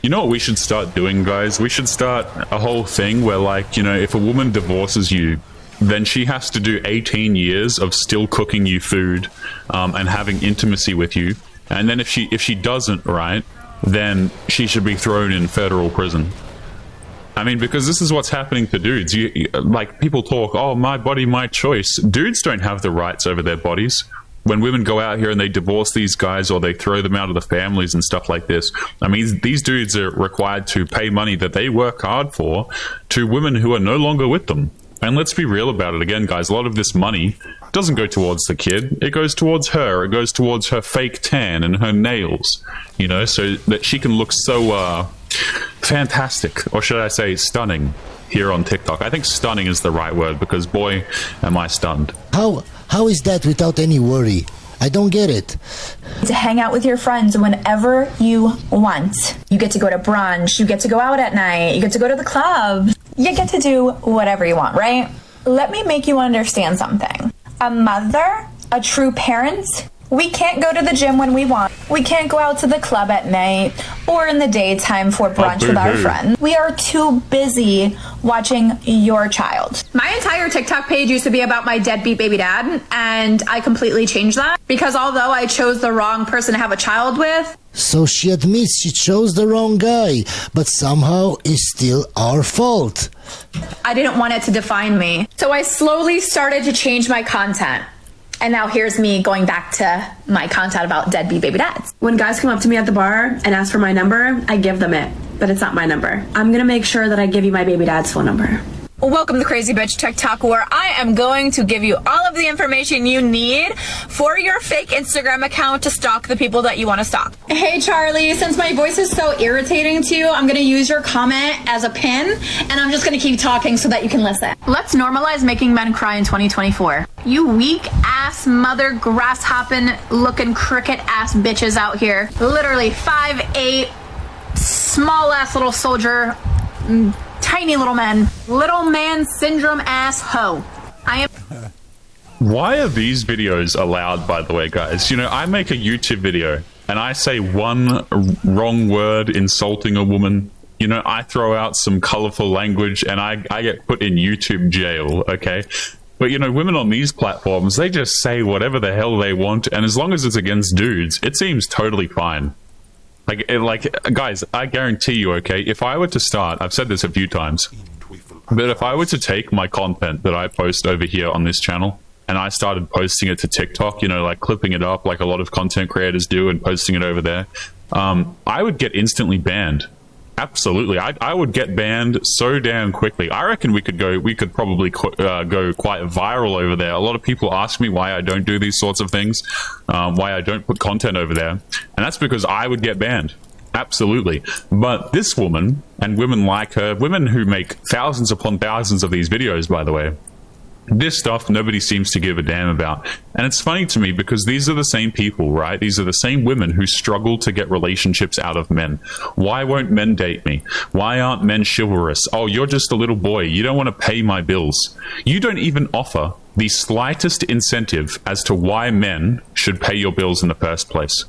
You know what we should start doing, guys? We should start a whole thing where, like, you know, if a woman divorces you, then she has to do 18 years of still cooking you food and having intimacy with you. And then if she doesn't, right, then she should be thrown in federal prison. I mean, because this is what's happening to dudes. Like, people talk, oh, my body, my choice. Dudes don't have the rights over their bodies. When women go out here and they divorce these guys or they throw them out of the families and stuff like this, I mean, these dudes are required to pay money that they work hard for to women who are no longer with them. And let's be real about it again, guys. A lot of this money doesn't go towards the kid. It goes towards her. It goes towards her fake tan and her nails, you know, so that she can look so fantastic, or should I say stunning, here on TikTok. I think stunning is the right word, because boy, am I stunned.
How is that without any worry? I don't get it.
To hang out with your friends whenever you want. You get to go to brunch. You get to go out at night. You get to go to the club. You get to do whatever you want, right? Let me make you understand something. A mother, a true parent, we can't go to the gym when we want. We can't go out to the club at night or in the daytime for brunch with our friends. We are too busy watching your child. My entire TikTok page used to be about my deadbeat baby dad, and I completely changed that because although I chose the wrong person to have a child with.
So she admits she chose the wrong guy, but somehow it's still our fault.
I didn't want it to define me. So I slowly started to change my content. And now here's me going back to my content about deadbeat baby dads.
When guys come up to me at the bar and ask for my number, I give them it, but it's not my number. I'm gonna make sure that I give you my baby dad's phone number.
Welcome to Crazy Bitch TikTok, where I am going to give you all of the information you need for your fake Instagram account to stalk the people that you want to stalk.
Hey Charlie, since my voice is so irritating to you, I'm going to use your comment as a pin, and I'm just going to keep talking so that you can listen.
Let's normalize making men cry in 2024. You weak ass mother grasshopping looking cricket ass bitches out here. Literally 5'8", small ass little soldier, tiny little men, little man syndrome ass hoe. I am.
Why are these videos allowed, by the way, guys? You know, I make a YouTube video and I say one wrong word insulting a woman. You know, I throw out some colorful language and I get put in YouTube jail, okay? But, you know, women on these platforms, they just say whatever the hell they want, and as long as it's against dudes, it seems totally fine. Like, guys, I guarantee you, okay, if I were to start, I've said this a few times, but if I were to take my content that I post over here on this channel and I started posting it to TikTok, you know, like clipping it up like a lot of content creators do and posting it over there, I would get instantly banned. Absolutely. I would get banned so damn quickly. I reckon we could probably go quite viral over there. A lot of people ask me why I don't do these sorts of things, why I don't put content over there. And that's because I would get banned. Absolutely. But this woman and women like her, women who make thousands upon thousands of these videos, by the way, this stuff nobody seems to give a damn about. And it's funny to me because these are the same people, right? These are the same women who struggle to get relationships out of men. Why won't men date me? Why aren't men chivalrous? Oh, you're just a little boy. You don't want to pay my bills. You don't even offer the slightest incentive as to why men should pay your bills in the first place.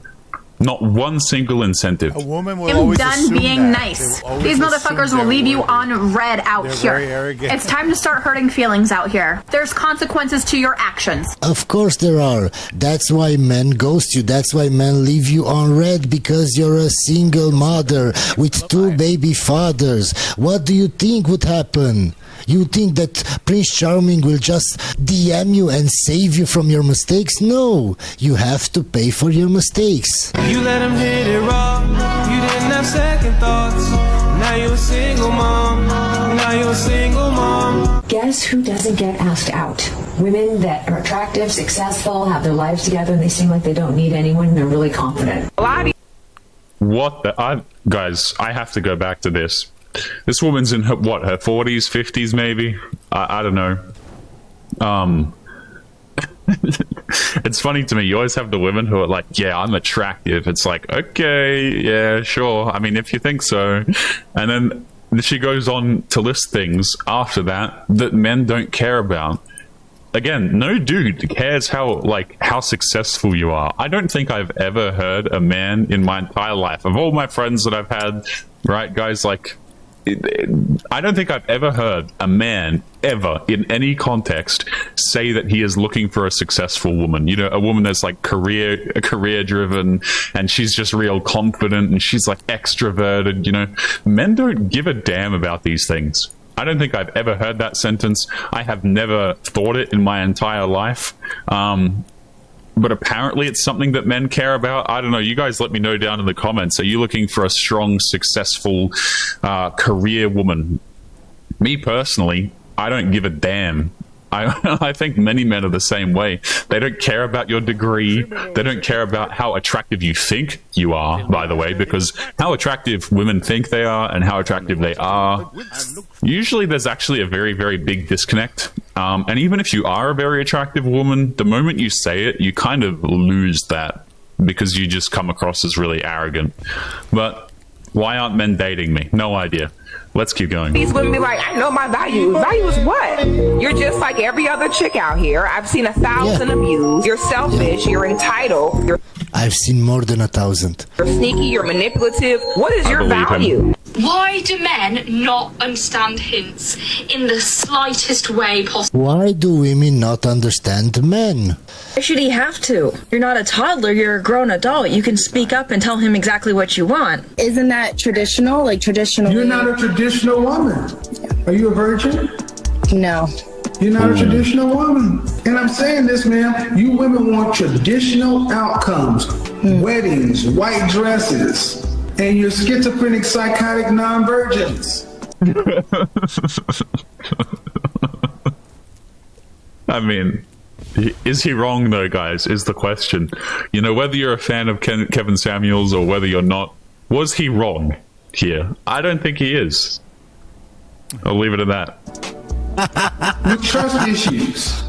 Not one single incentive.
A woman will
I'm
always
done
assume
being
that.
nice.
They will always
These
assume
motherfuckers will
they're
leave you
worthy.
on red out
They're
here.
very arrogant.
It's time to start hurting feelings out here. There's consequences to your actions.
Of course there are. That's why men ghost you. That's why men leave you on red, because you're a single mother with 2 baby fathers. What do you think would happen? You think that Prince Charming will just DM you and save you from your mistakes? No, you have to pay for your mistakes.
You let him hit it raw. You didn't have second thoughts. Now you're a single mom. Now you're a single mom.
Guess who doesn't get asked out? Women that are attractive, successful, have their lives together, and they seem like they don't need anyone, and they're really confident.
What the... guys, I have to go back to this. This woman's in her 40s, 50s maybe? I don't know. It's funny to me, you always have the women who are like, yeah, I'm attractive. It's like, okay, yeah, sure. I mean, if you think so. And then she goes on to list things after that men don't care about. Again, no dude cares how successful you are. I don't think I've ever heard a man in my entire life, of all my friends that I've had, right, guys, like, I don't think I've ever heard a man ever in any context say that he is looking for a successful woman. You know, a woman that's like career driven, and she's just real confident, and she's like extroverted. You know, men don't give a damn about these things. I don't think I've ever heard that sentence. I have never thought it in my entire life. But apparently it's something that men care about. I don't know. You guys let me know down in the comments. Are you looking for a strong, successful career woman? Me personally, I don't give a damn. I think many men are the same way. They don't care about your degree. They don't care about how attractive you think you are, by the way, because how attractive women think they are and how attractive they are, usually there's actually a very, very big disconnect. And even if you are a very attractive woman, the moment you say it, you kind of lose that because you just come across as really arrogant. But why aren't men dating me? No idea. Let's keep going.
These women be like, I know my value. Value is what? You're just like every other chick out here. I've seen 1,000 of you. You're selfish. You're entitled.
I've seen more than 1,000.
You're sneaky. You're manipulative. What is your value?
Why do men not understand hints in the slightest way possible?
Why do women not understand men?
Why should he have to? You're not a toddler, you're a grown adult. You can speak up and tell him exactly what you want.
Isn't that traditional? Like traditional?
You're not a traditional woman. Are you a virgin?
No.
You're not a traditional woman. And I'm saying this, man, you women want traditional outcomes. Weddings, white dresses, and you're schizophrenic, psychotic non-virgins.
I mean, is he wrong though, guys, is the question. You know, whether you're a fan of Kevin Samuels or whether you're not, was he wrong here? I don't think he is. I'll leave it at that.
With trust issues.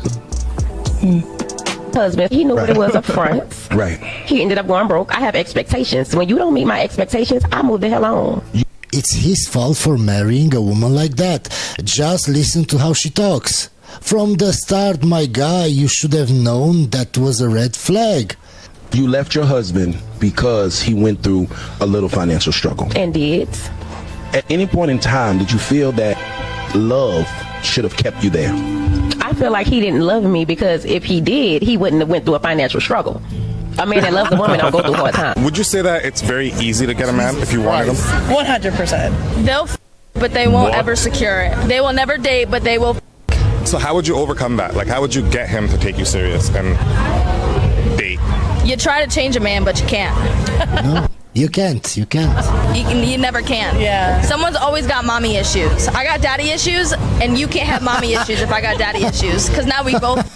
Husband, he knew what it was up front.
Right.
He ended up going broke. I have expectations. When you don't meet my expectations, I move the hell on.
It's his fault for marrying a woman like that. Just listen to how she talks. From the start, my guy, you should have known that was a red flag.
You left your husband because he went through a little financial struggle.
And did.
At any point in time, did you feel that love should have kept you there?
I feel like he didn't love me because if he did, he wouldn't have went through a financial struggle. A man that loves a woman don't go through hard times.
Would you say that it's very easy to get a man if you wanted him?
100%. They'll but they won't ever secure it. They will never date, but they will
So how would you overcome that? Like, how would you get him to take you serious and date?
You try to change a man, but you can't.
No, you can't. You can't.
You never can. Yeah. Someone's always got mommy issues. I got daddy issues, and you can't have mommy issues if I got daddy issues, because now we both.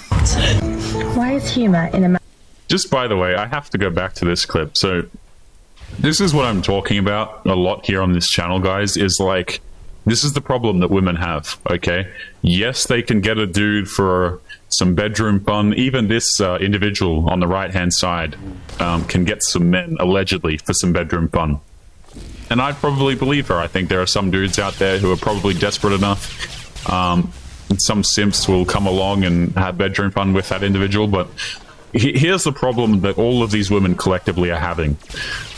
Why is humor in a...
Just by the way, I have to go back to this clip. So this is what I'm talking about a lot here on this channel, guys, is like, this is the problem that women have, okay? Yes, they can get a dude for some bedroom fun. Even this individual on the right-hand side can get some men, allegedly, for some bedroom fun. And I'd probably believe her. I think there are some dudes out there who are probably desperate enough. And some simps will come along and have bedroom fun with that individual, but here's the problem that all of these women collectively are having.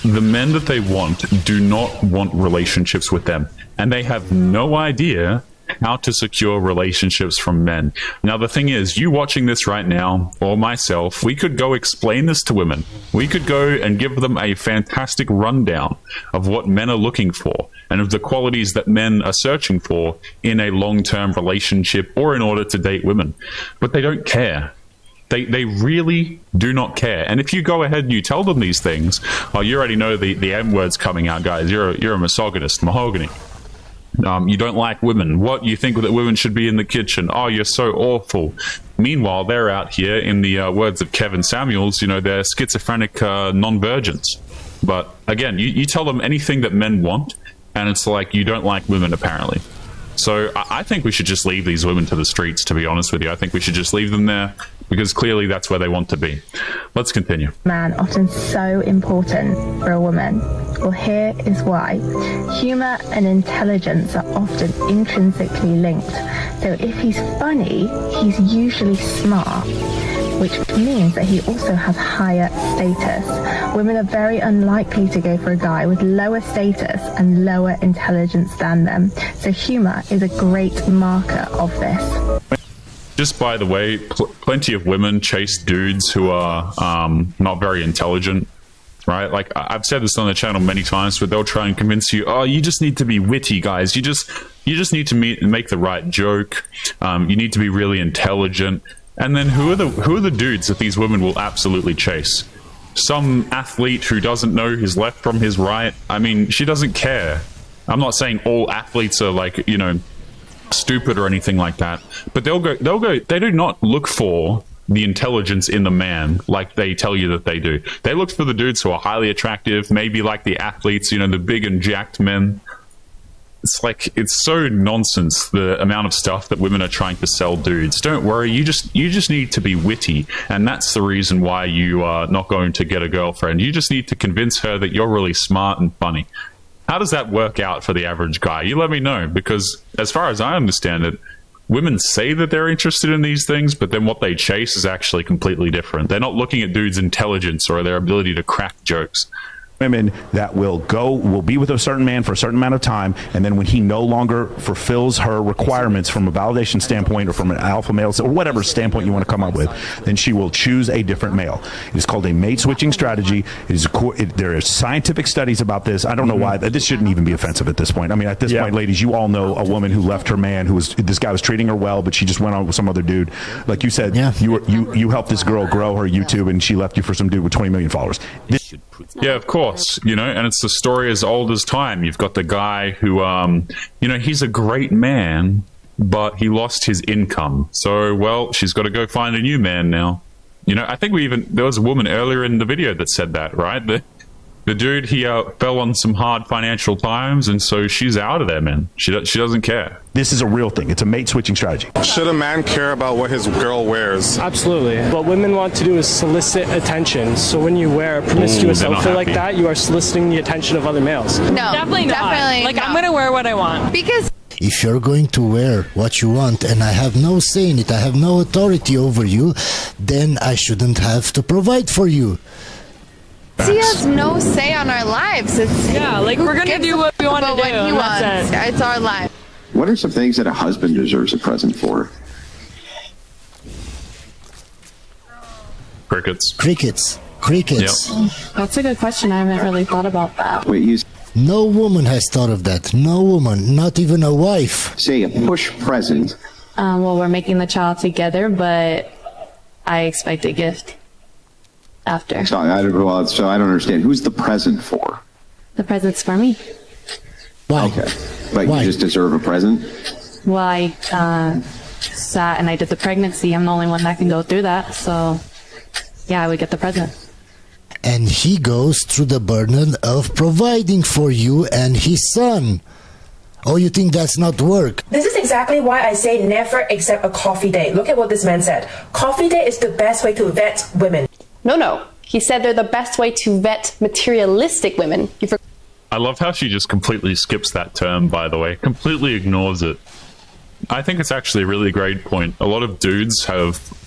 The men that they want do not want relationships with them, and they have no idea how to secure relationships from men. Now, the thing is, you watching this right now, or myself, we could go explain this to women. We could go and give them a fantastic rundown of what men are looking for and of the qualities that men are searching for in a long-term relationship or in order to date women. But they don't care. They really do not care. And if you go ahead and you tell them these things, oh, you already know the M word's coming out, guys. You're a misogynist, mahogany. You don't like women. What, you think that women should be in the kitchen? Oh, you're so awful. Meanwhile, they're out here, in the words of Kevin Samuels, they're schizophrenic non-virgins. But again, you tell them anything that men want, and it's like you don't like women, apparently. So I think we should just leave these women to the streets, to be honest with you. I think we should just leave them there, because clearly that's where they want to be. Let's continue.
Man, often so important for a woman. Well, here is why. Humor and intelligence are often intrinsically linked. So if he's funny, he's usually smart, which means that he also has higher status. Women are very unlikely to go for a guy with lower status and lower intelligence than them. So humor is a great marker of this.
Just by the way, plenty of women chase dudes who are not very intelligent, right? Like, I've said this on the channel many times, but they'll try and convince you, oh, you just need to be witty, guys. You just need to make the right joke. You need to be really intelligent. And then who are the dudes that these women will absolutely chase? Some athlete who doesn't know his left from his right. I mean, she doesn't care. I'm not saying all athletes are like, stupid or anything like that, but they'll go, they do not look for the intelligence in the man like they tell you that they do. They look for the dudes who are highly attractive, maybe like the athletes, the big and jacked men. It's like, it's so nonsense, the amount of stuff that women are trying to sell dudes. Don't worry, you just need to be witty, and that's the reason why you are not going to get a girlfriend. You just need to convince her that you're really smart and funny. How does that work out for the average guy? You let me know, because as far as I understand it, women say that they're interested in these things, but then what they chase is actually completely different. They're not looking at dudes' intelligence or their ability to crack jokes.
Women that will be with a certain man for a certain amount of time, and then when he no longer fulfills her requirements from a validation standpoint or from an alpha male or whatever standpoint you want to come up with, then she will choose a different male. It is called a mate switching strategy. There are scientific studies about this. I don't know why this shouldn't even be offensive at this point. I mean, at this point, ladies, you all know a woman who left her man, this guy was treating her well, but she just went on with some other dude. Like you said, you helped this girl grow her YouTube, and she left you for some dude with 20 million followers.
Yeah, of course, and it's the story as old as time. You've got the guy who, he's a great man, but he lost his income. So, well, she's got to go find a new man now. I think there was a woman earlier in the video that said that, right? The dude, he fell on some hard financial times, and so she's out of there, man. She doesn't care.
This is a real thing. It's a mate switching strategy.
Should a man care about what his girl wears?
Absolutely. What women want to do is solicit attention. So when you wear a promiscuous outfit like that, you are soliciting the attention of other males.
No, definitely not. I'm going to wear what I want. Because
if you're going to wear what you want and I have no say in it, I have no authority over you, then I shouldn't have to provide for you.
He has no say on our lives. We're going to do what we want to do. What he wants. It's our life.
What are some things that a husband deserves a present for?
Crickets.
Yep.
That's a good question. I haven't really thought about that.
Wait,
no woman has thought of that. No woman, not even a wife.
Say a push present.
Well, we're making the child together, but I expect a gift after.
So I don't understand. Who's the present for?
The present's for me.
Why?
Okay. But you just deserve a present?
Well, I sat and I did the pregnancy. I'm the only one that can go through that. So, yeah, I would get the present.
And he goes through the burden of providing for you and his son. Oh, you think that's not work?
This is exactly why I say never accept a coffee date. Look at what this man said. Coffee date is the best way to vet women.
No. He said they're the best way to vet materialistic women.
I love how she just completely skips that term, by the way. Completely ignores it. I think it's actually a really great point. A lot of dudes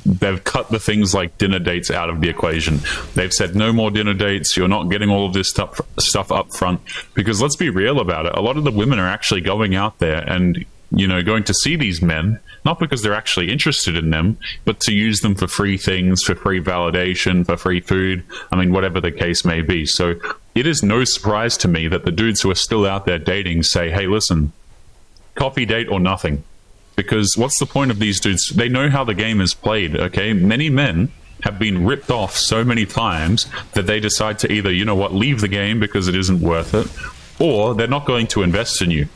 they've cut the things like dinner dates out of the equation. They've said no more dinner dates. You're not getting all of this stuff up front, because let's be real about it. A lot of the women are actually going out there and, you know, going to see these men, not because they're actually interested in them, but to use them for free things, for free validation, for free food. I mean, whatever the case may be. So it is no surprise to me that the dudes who are still out there dating say, hey, listen, coffee date or nothing. Because what's the point of these dudes? They know how the game is played, okay? Many men have been ripped off so many times that they decide to either, you know what, leave the game because it isn't worth it, or they're not going to invest in you,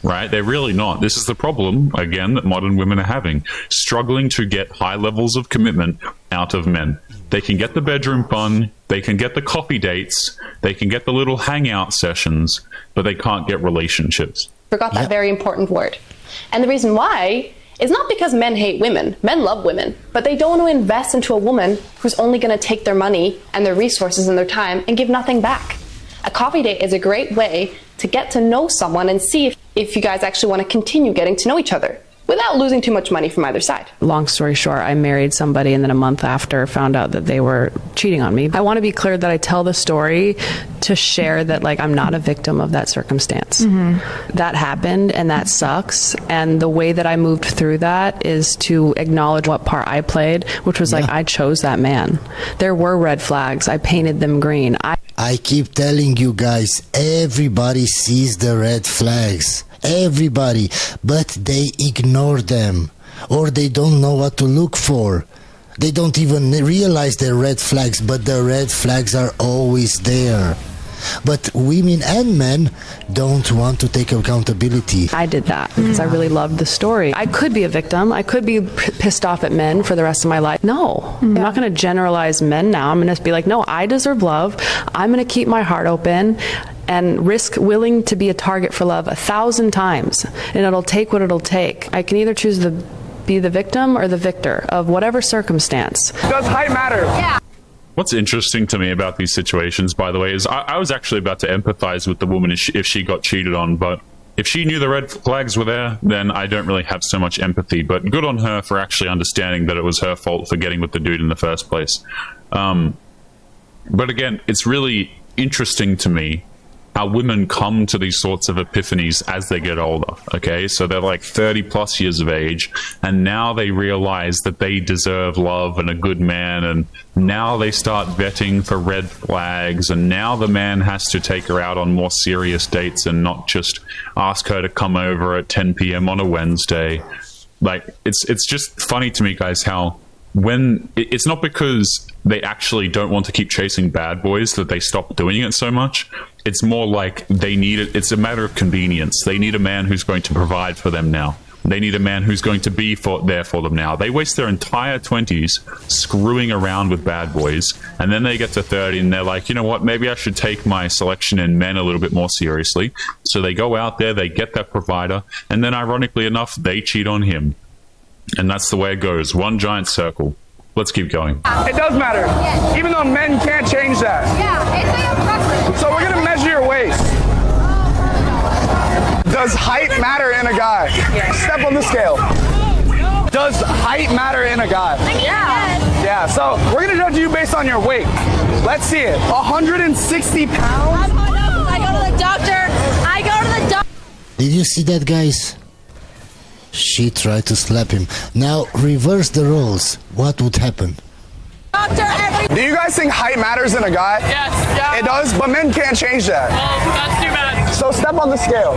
right? They're really not. This is the problem, again, that modern women are having. Struggling to get high levels of commitment out of men. They can get the bedroom fun, they can get the coffee dates, they can get the little hangout sessions, but they can't get relationships.
Forgot that very important word. And the reason why is not because men hate women. Men love women, but they don't want to invest into a woman who's only going to take their money and their resources and their time and give nothing back. A coffee date is a great way to get to know someone and see if you guys actually want to continue getting to know each other without losing too much money from either side.
Long story short, I married somebody and then a month after found out that they were cheating on me. I want to be clear that I tell the story to share that, like, I'm not a victim of that circumstance. That happened and that sucks. And the way that I moved through that is to acknowledge what part I played, which was like, I chose that man. There were red flags. I painted them green.
I keep telling you guys, everybody sees the red flags. Everybody, but they ignore them, or they don't know what to look for. They don't even realize they're red flags, but the red flags are always there. But women and men don't want to take accountability.
I did that because I really loved the story. I could be a victim. I could be pissed off at men for the rest of my life. No, I'm not going to generalize men now. I'm going to be like, no, I deserve love. I'm going to keep my heart open and risk willing to be a target for love 1,000 times. And it'll take what it'll take. I can either choose to be the victim or the victor of whatever circumstance.
Does height matter? Yeah.
What's interesting to me about these situations, by the way, is I was actually about to empathize with the woman if she got cheated on, but if she knew the red flags were there, then I don't really have so much empathy. But good on her for actually understanding that it was her fault for getting with the dude in the first place. But again, it's really interesting to me how women come to these sorts of epiphanies as they get older, okay? So they're like 30 plus years of age, and now they realize that they deserve love and a good man, and now they start vetting for red flags, and now the man has to take her out on more serious dates and not just ask her to come over at 10 p.m. on a Wednesday. Like, it's just funny to me, guys, how when it's not because they actually don't want to keep chasing bad boys that they stop doing it so much. It's more like they need it. It's a matter of convenience. They need a man who's going to provide for them now. They need a man who's going to be there for them now. They waste their entire 20s screwing around with bad boys, and then they get to 30 and they're like, you know what, maybe I should take my selection in men a little bit more seriously. So they go out there, they get that provider, and then ironically enough, they cheat on him. And that's the way it goes. One giant circle. Let's keep going.
It does matter. Yes. Even though men can't change that. Yeah, so we're going to measure your waist. Does height matter in a guy? Yes. Step on the scale. Does height matter in a guy?
Yeah.
Yeah, so we're going to judge you based on your weight. Let's see it. 160 pounds?
I go to the doctor.
Did you see that, guys? She tried to slap him. Now, reverse the roles. What would happen?
Do you guys think height matters in a guy?
Yes. Yeah.
It does, but men can't change that.
Well, that's too bad.
So step on the scale.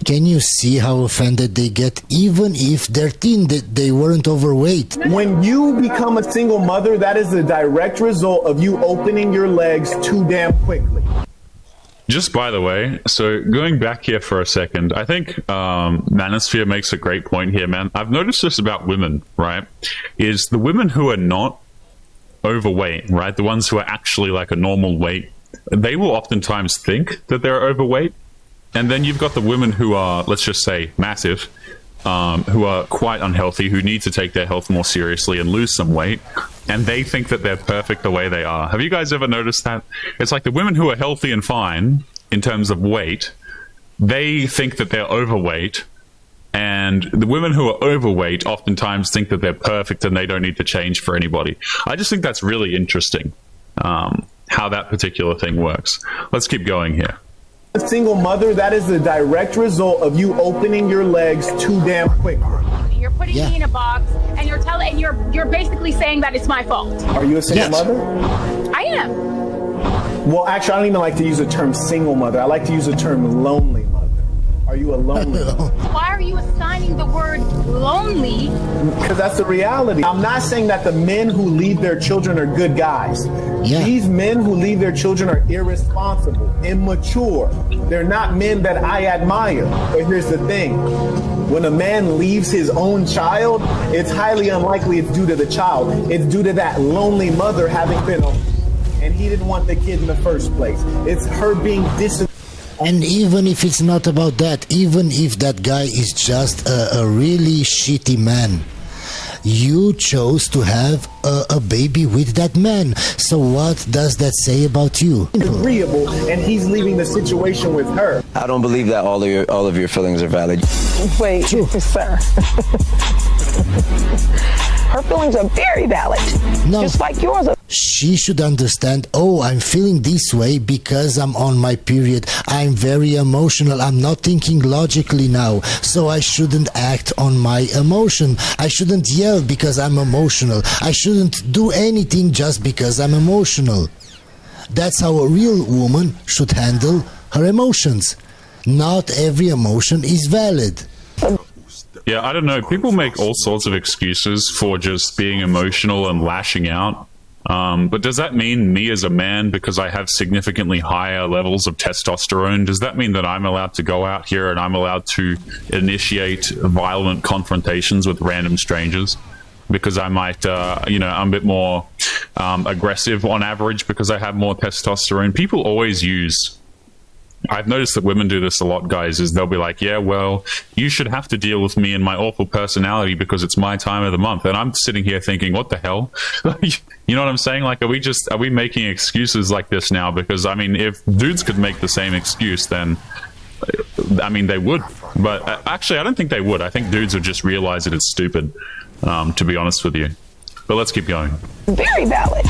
Can you see how offended they get, even if they're thin, that they weren't overweight?
When you become a single mother, that is the direct result of you opening your legs too damn quickly.
Just by the way, so going back here for a second, I think Manosphere makes a great point here, man. I've noticed this about women, right? Is the women who are not overweight, right? The ones who are actually like a normal weight, they will oftentimes think that they're overweight. And then you've got the women who are, let's just say, massive, who are quite unhealthy, who need to take their health more seriously and lose some weight. And they think that they're perfect the way they are. Have you guys ever noticed that? It's like the women who are healthy and fine in terms of weight, they think that they're overweight, And the women who are overweight oftentimes think that they're perfect and they don't need to change for anybody. I just think that's really interesting, how that particular thing works. Let's keep going here.
A single mother, that is the direct result of you opening your legs too damn quick.
You're putting me in a box, and you're basically saying that it's my fault.
Are you a single mother?
I am.
Well, actually, I don't even like to use the term single mother. I like to use the term lonely mother. Are you a lonely mother?
Why are you assigning the word lonely?
Because that's the reality. I'm not saying that the men who leave their children are good guys. Yeah. These men who leave their children are irresponsible, immature. They're not men that I admire. But here's the thing. When a man leaves his own child, it's highly unlikely it's due to the child. It's due to that lonely mother having been and he didn't want the kid in the first place. It's her being
And even if it's not about that, even if that guy is just a really shitty man, you chose to have a baby with that man. So what does that say about you?
Agreeable, and he's leaving the situation with her.
I don't believe that all of your feelings are valid.
Wait, sir. Her feelings are very valid.
No.
Just like yours are.
She should understand, oh, I'm feeling this way because I'm on my period. I'm very emotional. I'm not thinking logically now. So I shouldn't act on my emotion. I shouldn't yell because I'm emotional. I shouldn't do anything just because I'm emotional. That's how a real woman should handle her emotions. Not every emotion is valid.
Yeah, I don't know. People make all sorts of excuses for just being emotional and lashing out. But does that mean me as a man, because I have significantly higher levels of testosterone, does that mean that I'm allowed to go out here and I'm allowed to initiate violent confrontations with random strangers? Because I might, I'm a bit more aggressive on average because I have more testosterone. People always use... I've noticed that women do this a lot, guys, is they'll be like, yeah, well, you should have to deal with me and my awful personality because it's my time of the month. And I'm sitting here thinking, what the hell? You know what I'm saying? Like, are we making excuses like this now? Because, I mean, if dudes could make the same excuse, then, I mean, they would. But actually, I don't think they would. I think dudes would just realize that it's stupid, to be honest with you. But let's keep going.
Very valid.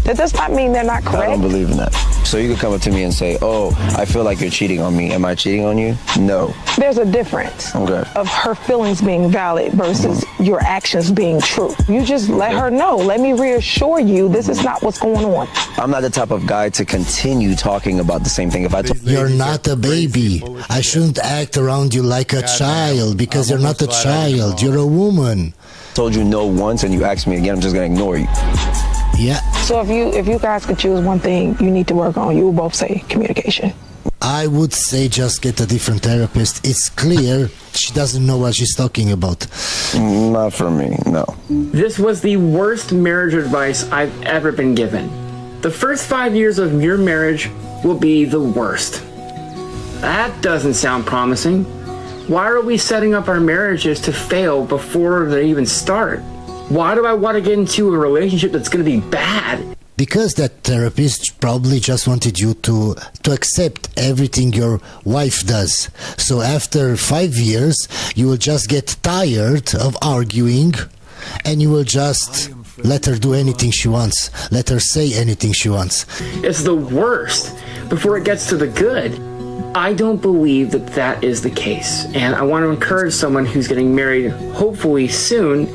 That does not mean they're not correct.
I don't believe in that. So you could come up to me and say, oh, I feel like you're cheating on me. Am I cheating on you? No.
There's a difference
of
her feelings being valid versus your actions being true. You just let her know. Let me reassure you, this is not what's going on.
I'm not the type of guy to continue talking about the same thing. If I
You're not a baby. I shouldn't act around you like a child because you're not a child. You're a woman.
Told you no once and you asked me again, I'm just going to ignore you.
Yeah.
So if you guys could choose one thing you need to work on, you would both say communication.
I would say just get a different therapist. It's clear she doesn't know what she's talking about.
Not for me, no.
This was the worst marriage advice I've ever been given. The first 5 years of your marriage will be the worst. That doesn't sound promising. Why are we setting up our marriages to fail before they even start? Why do I want to get into a relationship that's going to be bad?
Because that therapist probably just wanted you to accept everything your wife does. So after 5 years, you will just get tired of arguing and you will just let her do anything she wants. Let her say anything she wants.
It's the worst before it gets to the good. I don't believe that that is the case. And I want to encourage someone who's getting married, hopefully soon,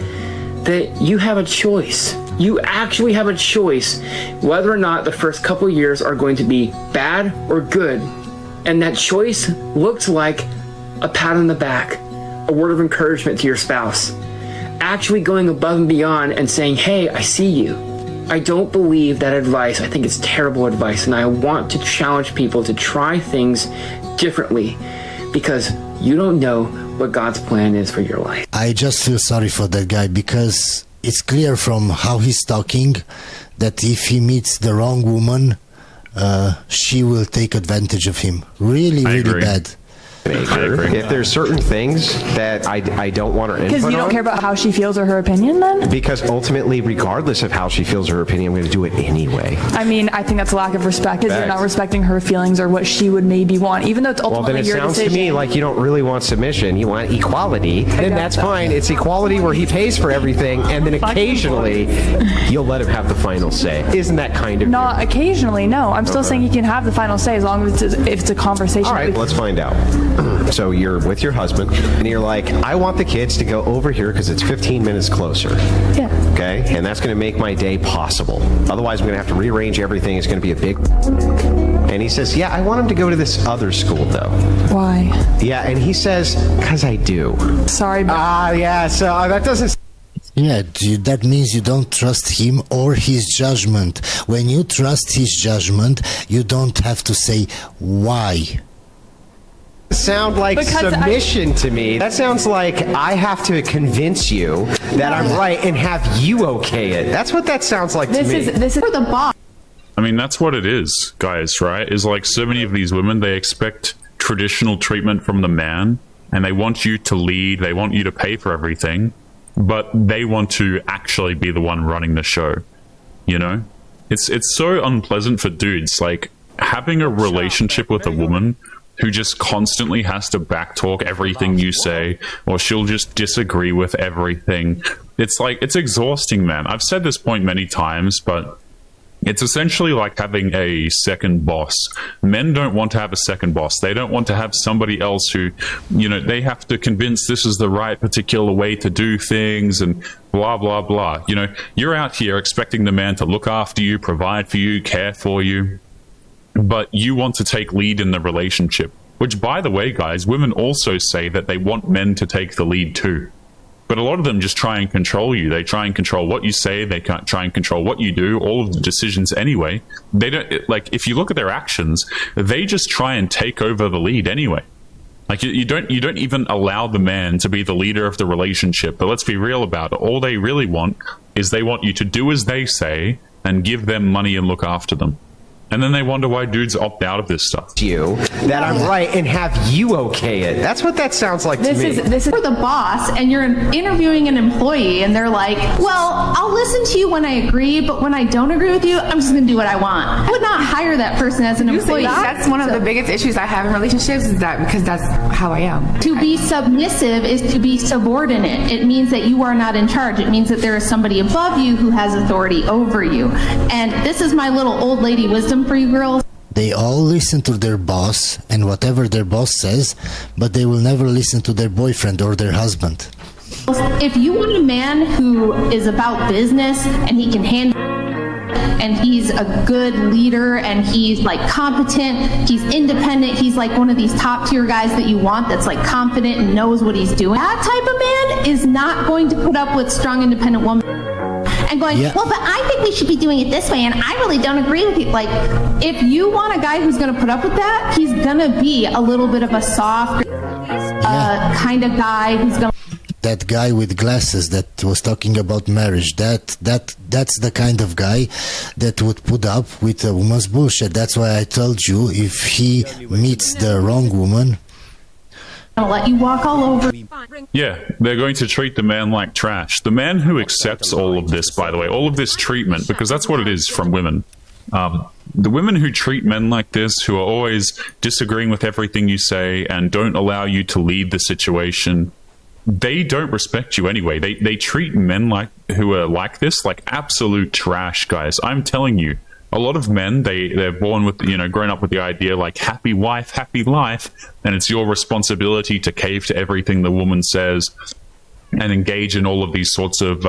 that you have a choice. You actually have a choice whether or not the first couple of years are going to be bad or good. And that choice looks like a pat on the back, a word of encouragement to your spouse, actually going above and beyond and saying, hey, I see you. I don't believe that advice. I think it's terrible advice. And I want to challenge people to try things differently because you don't know what God's plan is for your life.
I just feel sorry for that guy because it's clear from how he's talking that if he meets the wrong woman, she will take advantage of him. Really, really bad.
If there's certain things that I don't want her input on.
Because you don't care about how she feels or her opinion then?
Because ultimately, regardless of how she feels or her opinion, I'm going to do it anyway.
I mean, I think that's a lack of respect because you're not respecting her feelings or what she would maybe want, even though it's ultimately your decision.
Well, then it sounds to me like you don't really want submission. You want equality. And that's fine. It's equality where he pays for everything, and then occasionally you'll let him have the final say. Isn't that kind of...
Not occasionally, no. I'm still saying he can have the final say as long as it's a conversation.
All right, let's find out. So you're with your husband, and you're like, I want the kids to go over here because it's 15 minutes closer.
Yeah.
Okay? And that's going to make my day possible. Otherwise, I'm going to have to rearrange everything. It's going to be a big... And he says, yeah, I want him to go to this other school, though.
Why?
Yeah, and he says, because I do.
Sorry, but...
yeah, so that doesn't...
Yeah, that means you don't trust him or his judgment. When you trust his judgment, you don't have to say why.
Sound like submission to me. That sounds like I have to convince you that I'm right and have you okay it. That's what that sounds like to me.
This is for the boss.
I mean, that's what it is, guys, right? Is like so many of these women, they expect traditional treatment from the man, and they want you to lead, they want you to pay for everything, but they want to actually be the one running the show, you know? It's so unpleasant for dudes, like, having a relationship with a woman who just constantly has to backtalk everything you say, or she'll just disagree with everything. It's like, it's exhausting, man. I've said this point many times, but it's essentially like having a second boss. Men don't want to have a second boss. They don't want to have somebody else who, you know, they have to convince this is the right particular way to do things and blah, blah, blah. You know, you're out here expecting the man to look after you, provide for you, care for you, but you want to take lead in the relationship. Which, by the way, guys, women also say that they want men to take the lead too. But a lot of them just try and control you. They try and control what you say. They can't try and control what you do, all of the decisions anyway. They don't, like, if you look at their actions, they just try and take over the lead anyway. Like, you don't even allow the man to be the leader of the relationship. But let's be real about it. All they really want is they want you to do as they say and give them money and look after them. And then they wonder why dudes opt out of this stuff.
That I'm right and have you okay it. That's what that sounds like to me.
This is for the boss, and you're interviewing an employee, and they're like, well, I'll listen to you when I agree, but when I don't agree with you, I'm just going to do what I want. I would not hire that person as an employee.
That's one of the biggest issues I have in relationships, is that because that's how I am.
To be submissive is to be subordinate. It means that you are not in charge. It means that there is somebody above you who has authority over you. And this is my little old lady wisdom for you girls.
They all listen to their boss and whatever their boss says, but they will never listen to their boyfriend or their husband.
If you want a man who is about business and he can handle, and he's a good leader and he's like competent, he's independent, he's like one of these top tier guys that you want that's like confident and knows what he's doing, that type of man is not going to put up with strong independent woman and going, well, but I think we should be doing it this way, and I really don't agree with you. Like, if you want a guy who's going to put up with that, he's going to be a little bit of a soft kind of guy who's going to...
That guy with glasses that was talking about marriage, that's the kind of guy that would put up with a woman's bullshit. That's why I told you, if he meets the wrong woman...
I'll let you walk all over.
Yeah, they're going to treat the man like trash. The man who accepts all of this, by the way, all of this treatment, because that's what it is from women. The women who treat men like this, who are always disagreeing with everything you say and don't allow you to lead the situation, they don't respect you anyway. They treat men like who are like this like absolute trash, guys. I'm telling you. A lot of men, they're born with, you know, grown up with the idea like happy wife, happy life, and it's your responsibility to cave to everything the woman says and engage in all of these sorts of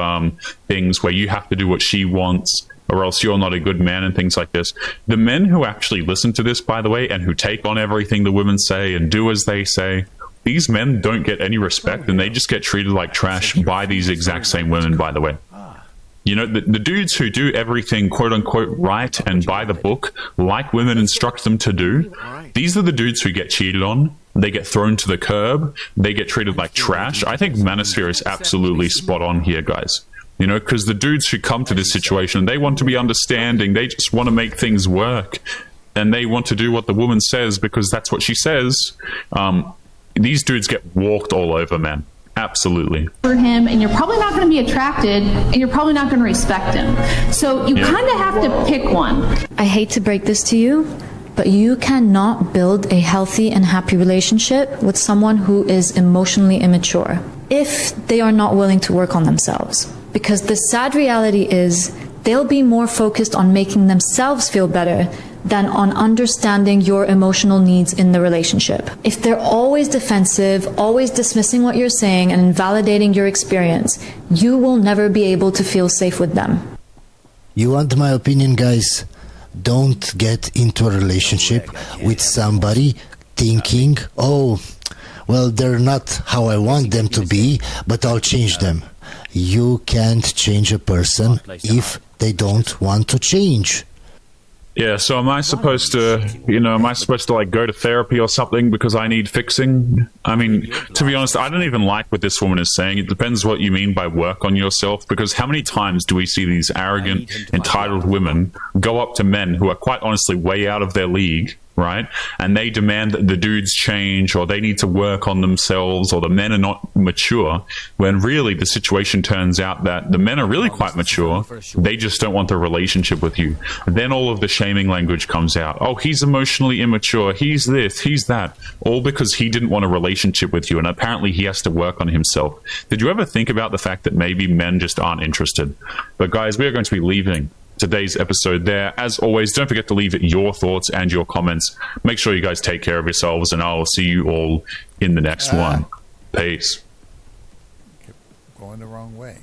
things where you have to do what she wants or else you're not a good man and things like this. The men who actually listen to this, by the way, and who take on everything the women say and do as they say, these men don't get any respect and they just get treated like trash by these exact same women, by the way. You know, the dudes who do everything quote-unquote right and by the book, like women instruct them to do, these are the dudes who get cheated on. They get thrown to the curb. They get treated like trash. I think Manosphere is absolutely spot on here, guys. You know, because the dudes who come to this situation, they want to be understanding. They just want to make things work. And they want to do what the woman says because that's what she says. these dudes get walked all over, man. Absolutely.
For him, and you're probably not going to be attracted, and you're probably not going to respect him. So you kind of have to pick one.
I hate to break this to you, but you cannot build a healthy and happy relationship with someone who is emotionally immature if they are not willing to work on themselves. Because the sad reality is they'll be more focused on making themselves feel better than on understanding your emotional needs in the relationship. If they're always defensive, always dismissing what you're saying and invalidating your experience, you will never be able to feel safe with them.
You want my opinion, guys? Don't get into a relationship with somebody thinking, oh, well, they're not how I want them to be, but I'll change them. You can't change a person if they don't want to change.
Yeah, so am I supposed to, like go to therapy or something because I need fixing? I mean, to be honest, I don't even like what this woman is saying. It depends what you mean by work on yourself, because how many times do we see these arrogant, entitled women go up to men who are quite honestly way out of their league, right? And they demand that the dudes change, or they need to work on themselves, or the men are not mature, when really the situation turns out that the men are really quite mature. They just don't want the relationship with you. Then all of the shaming language comes out. Oh, he's emotionally immature. He's this, he's that. All because he didn't want a relationship with you, and apparently he has to work on himself. Did you ever think about the fact that maybe men just aren't interested? But guys, we are going to be leaving today's episode there. As always, don't forget to leave your thoughts and your comments. Make sure you guys take care of yourselves, and I'll see you all in the next one. Peace.
Going the wrong way.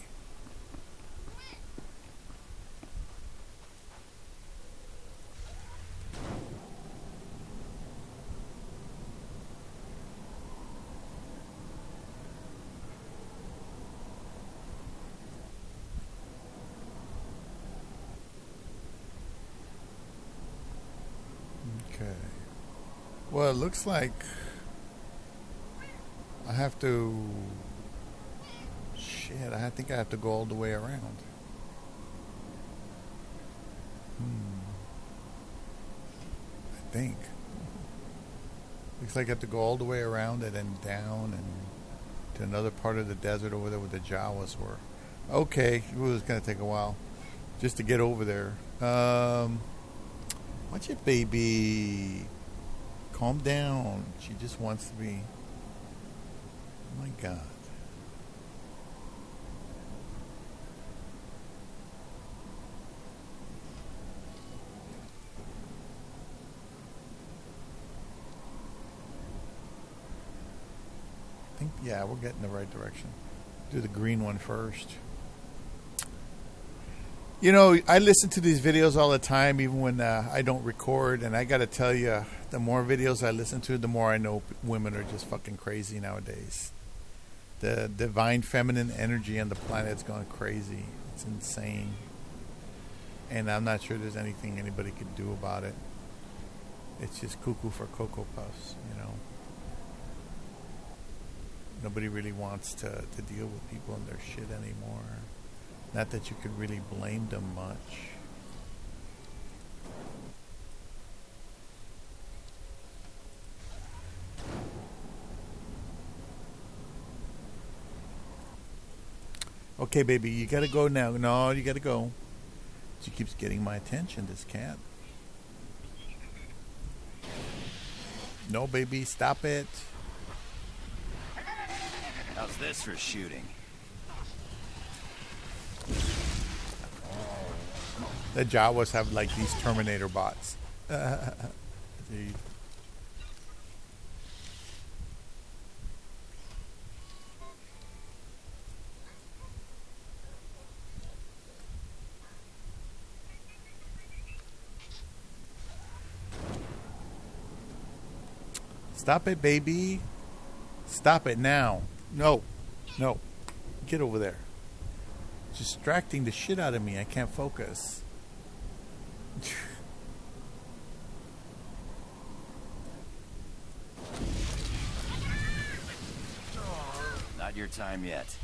Well, it looks like I have to... Shit, I think I have to go all the way around. I think. Looks like I have to go all the way around and then down and to another part of the desert over there where the Jawas were. Okay, it was going to take a while just to get over there. Watch it, baby. Calm down. She just wants to be... Oh my God. I think, yeah, we're getting the right direction. Do the green one first. You know, I listen to these videos all the time, even when I don't record, and I got to tell you, the more videos I listen to, the more I know women are just fucking crazy nowadays. The divine feminine energy on the planet's gone crazy. It's insane. And I'm not sure there's anything anybody could do about it. It's just cuckoo for Cocoa Puffs, you know. Nobody really wants to deal with people and their shit anymore. Not that you could really blame them much. Okay, baby, you gotta go now. No, you gotta go. She keeps getting my attention, this cat. No, baby, stop it.
How's this for shooting?
The Jawas have like these Terminator bots. Jeez. Stop it, baby. Stop it now. No. No. Get over there. Distracting the shit out of me. I can't focus.
Not your time yet.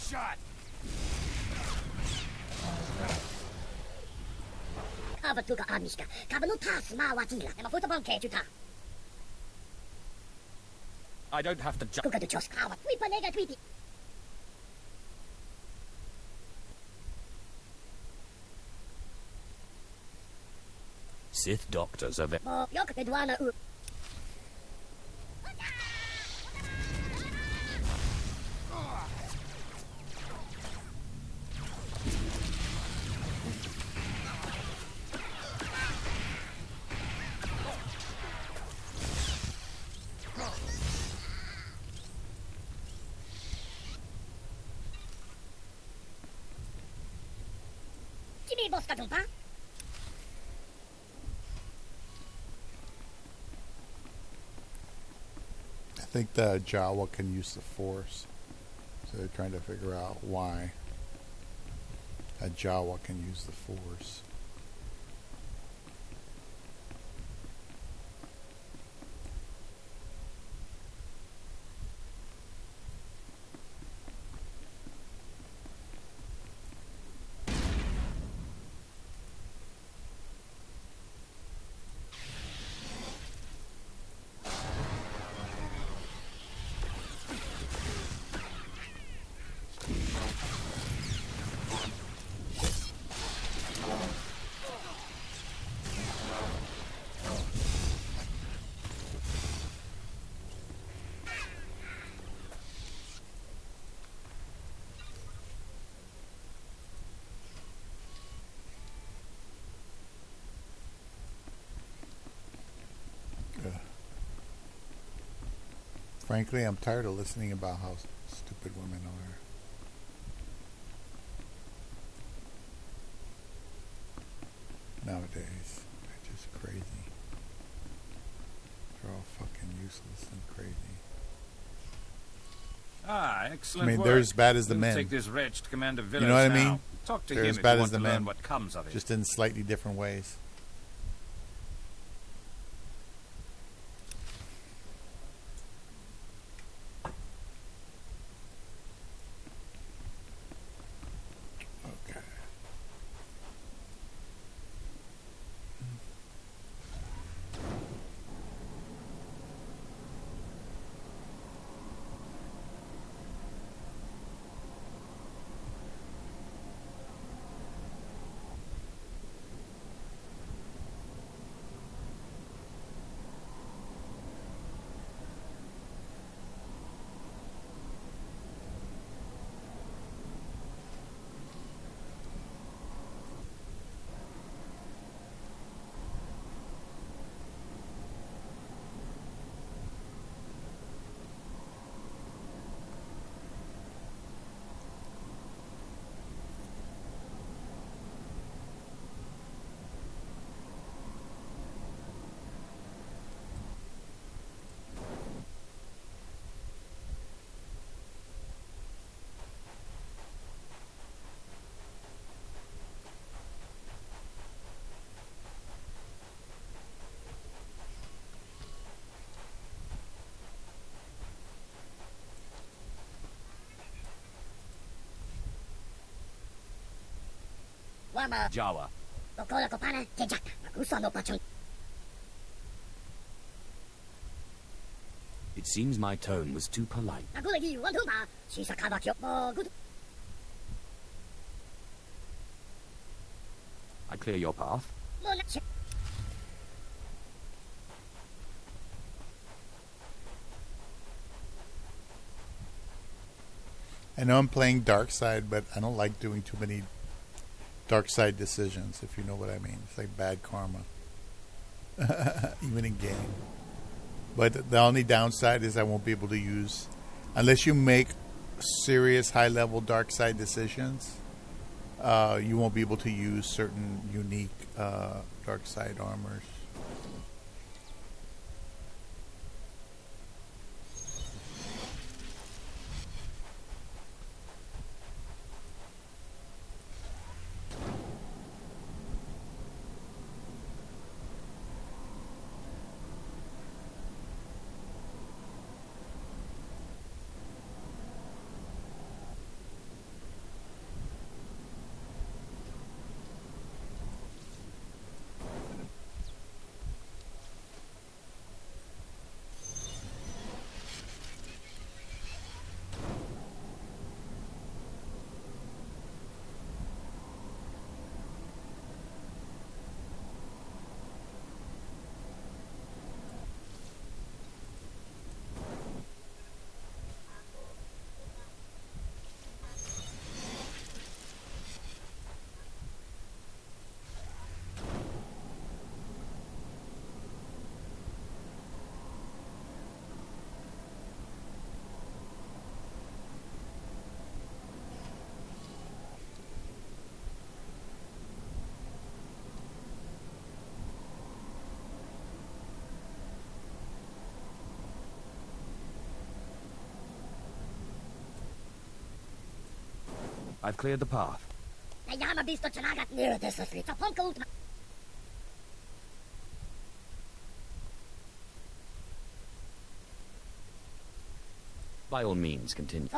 shot. I don't have to jump. Sith doctors are very...
I think the Jawa can use the Force. So they're trying to figure out why a Jawa can use the Force. Frankly, I'm tired of listening about how stupid women are. Nowadays, they're just crazy. They're all fucking useless and crazy.
Ah, excellent.
I mean,
work.
they're as bad as the
We'll
men.
Take this wretch to Commander Villas
You know what I
now.
mean?
Talk to
They're
him
as
if
bad
you
as
want
the
to learn
men,
what comes of it.
just in slightly different ways.
Jawa. It seems my tone was too polite. I clear your path.
I know I'm playing dark side, but I don't like doing too many dark side decisions, if you know what I mean. It's like bad karma. Even in game. But the only downside is I won't be able to use, unless you make serious high level dark side decisions, you won't be able to use certain unique dark side armors.
I've cleared the path. By all means, continue.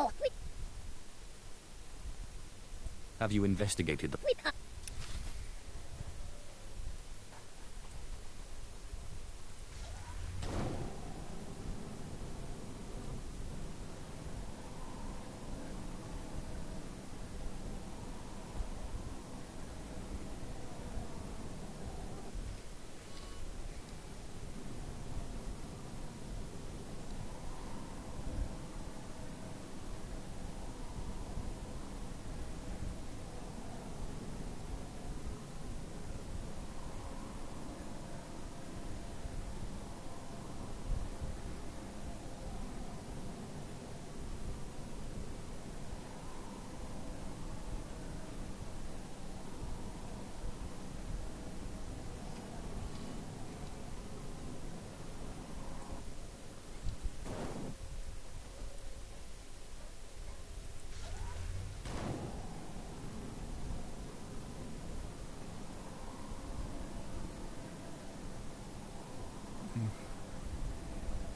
Have you investigated the...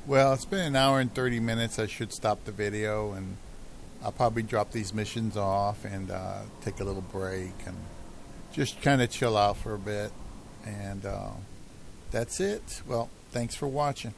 Well, it's been an hour and 30 minutes. I should stop the video, and I'll probably drop these missions off and take a little break and just kind of chill out for a bit. And that's it. Well, thanks for watching.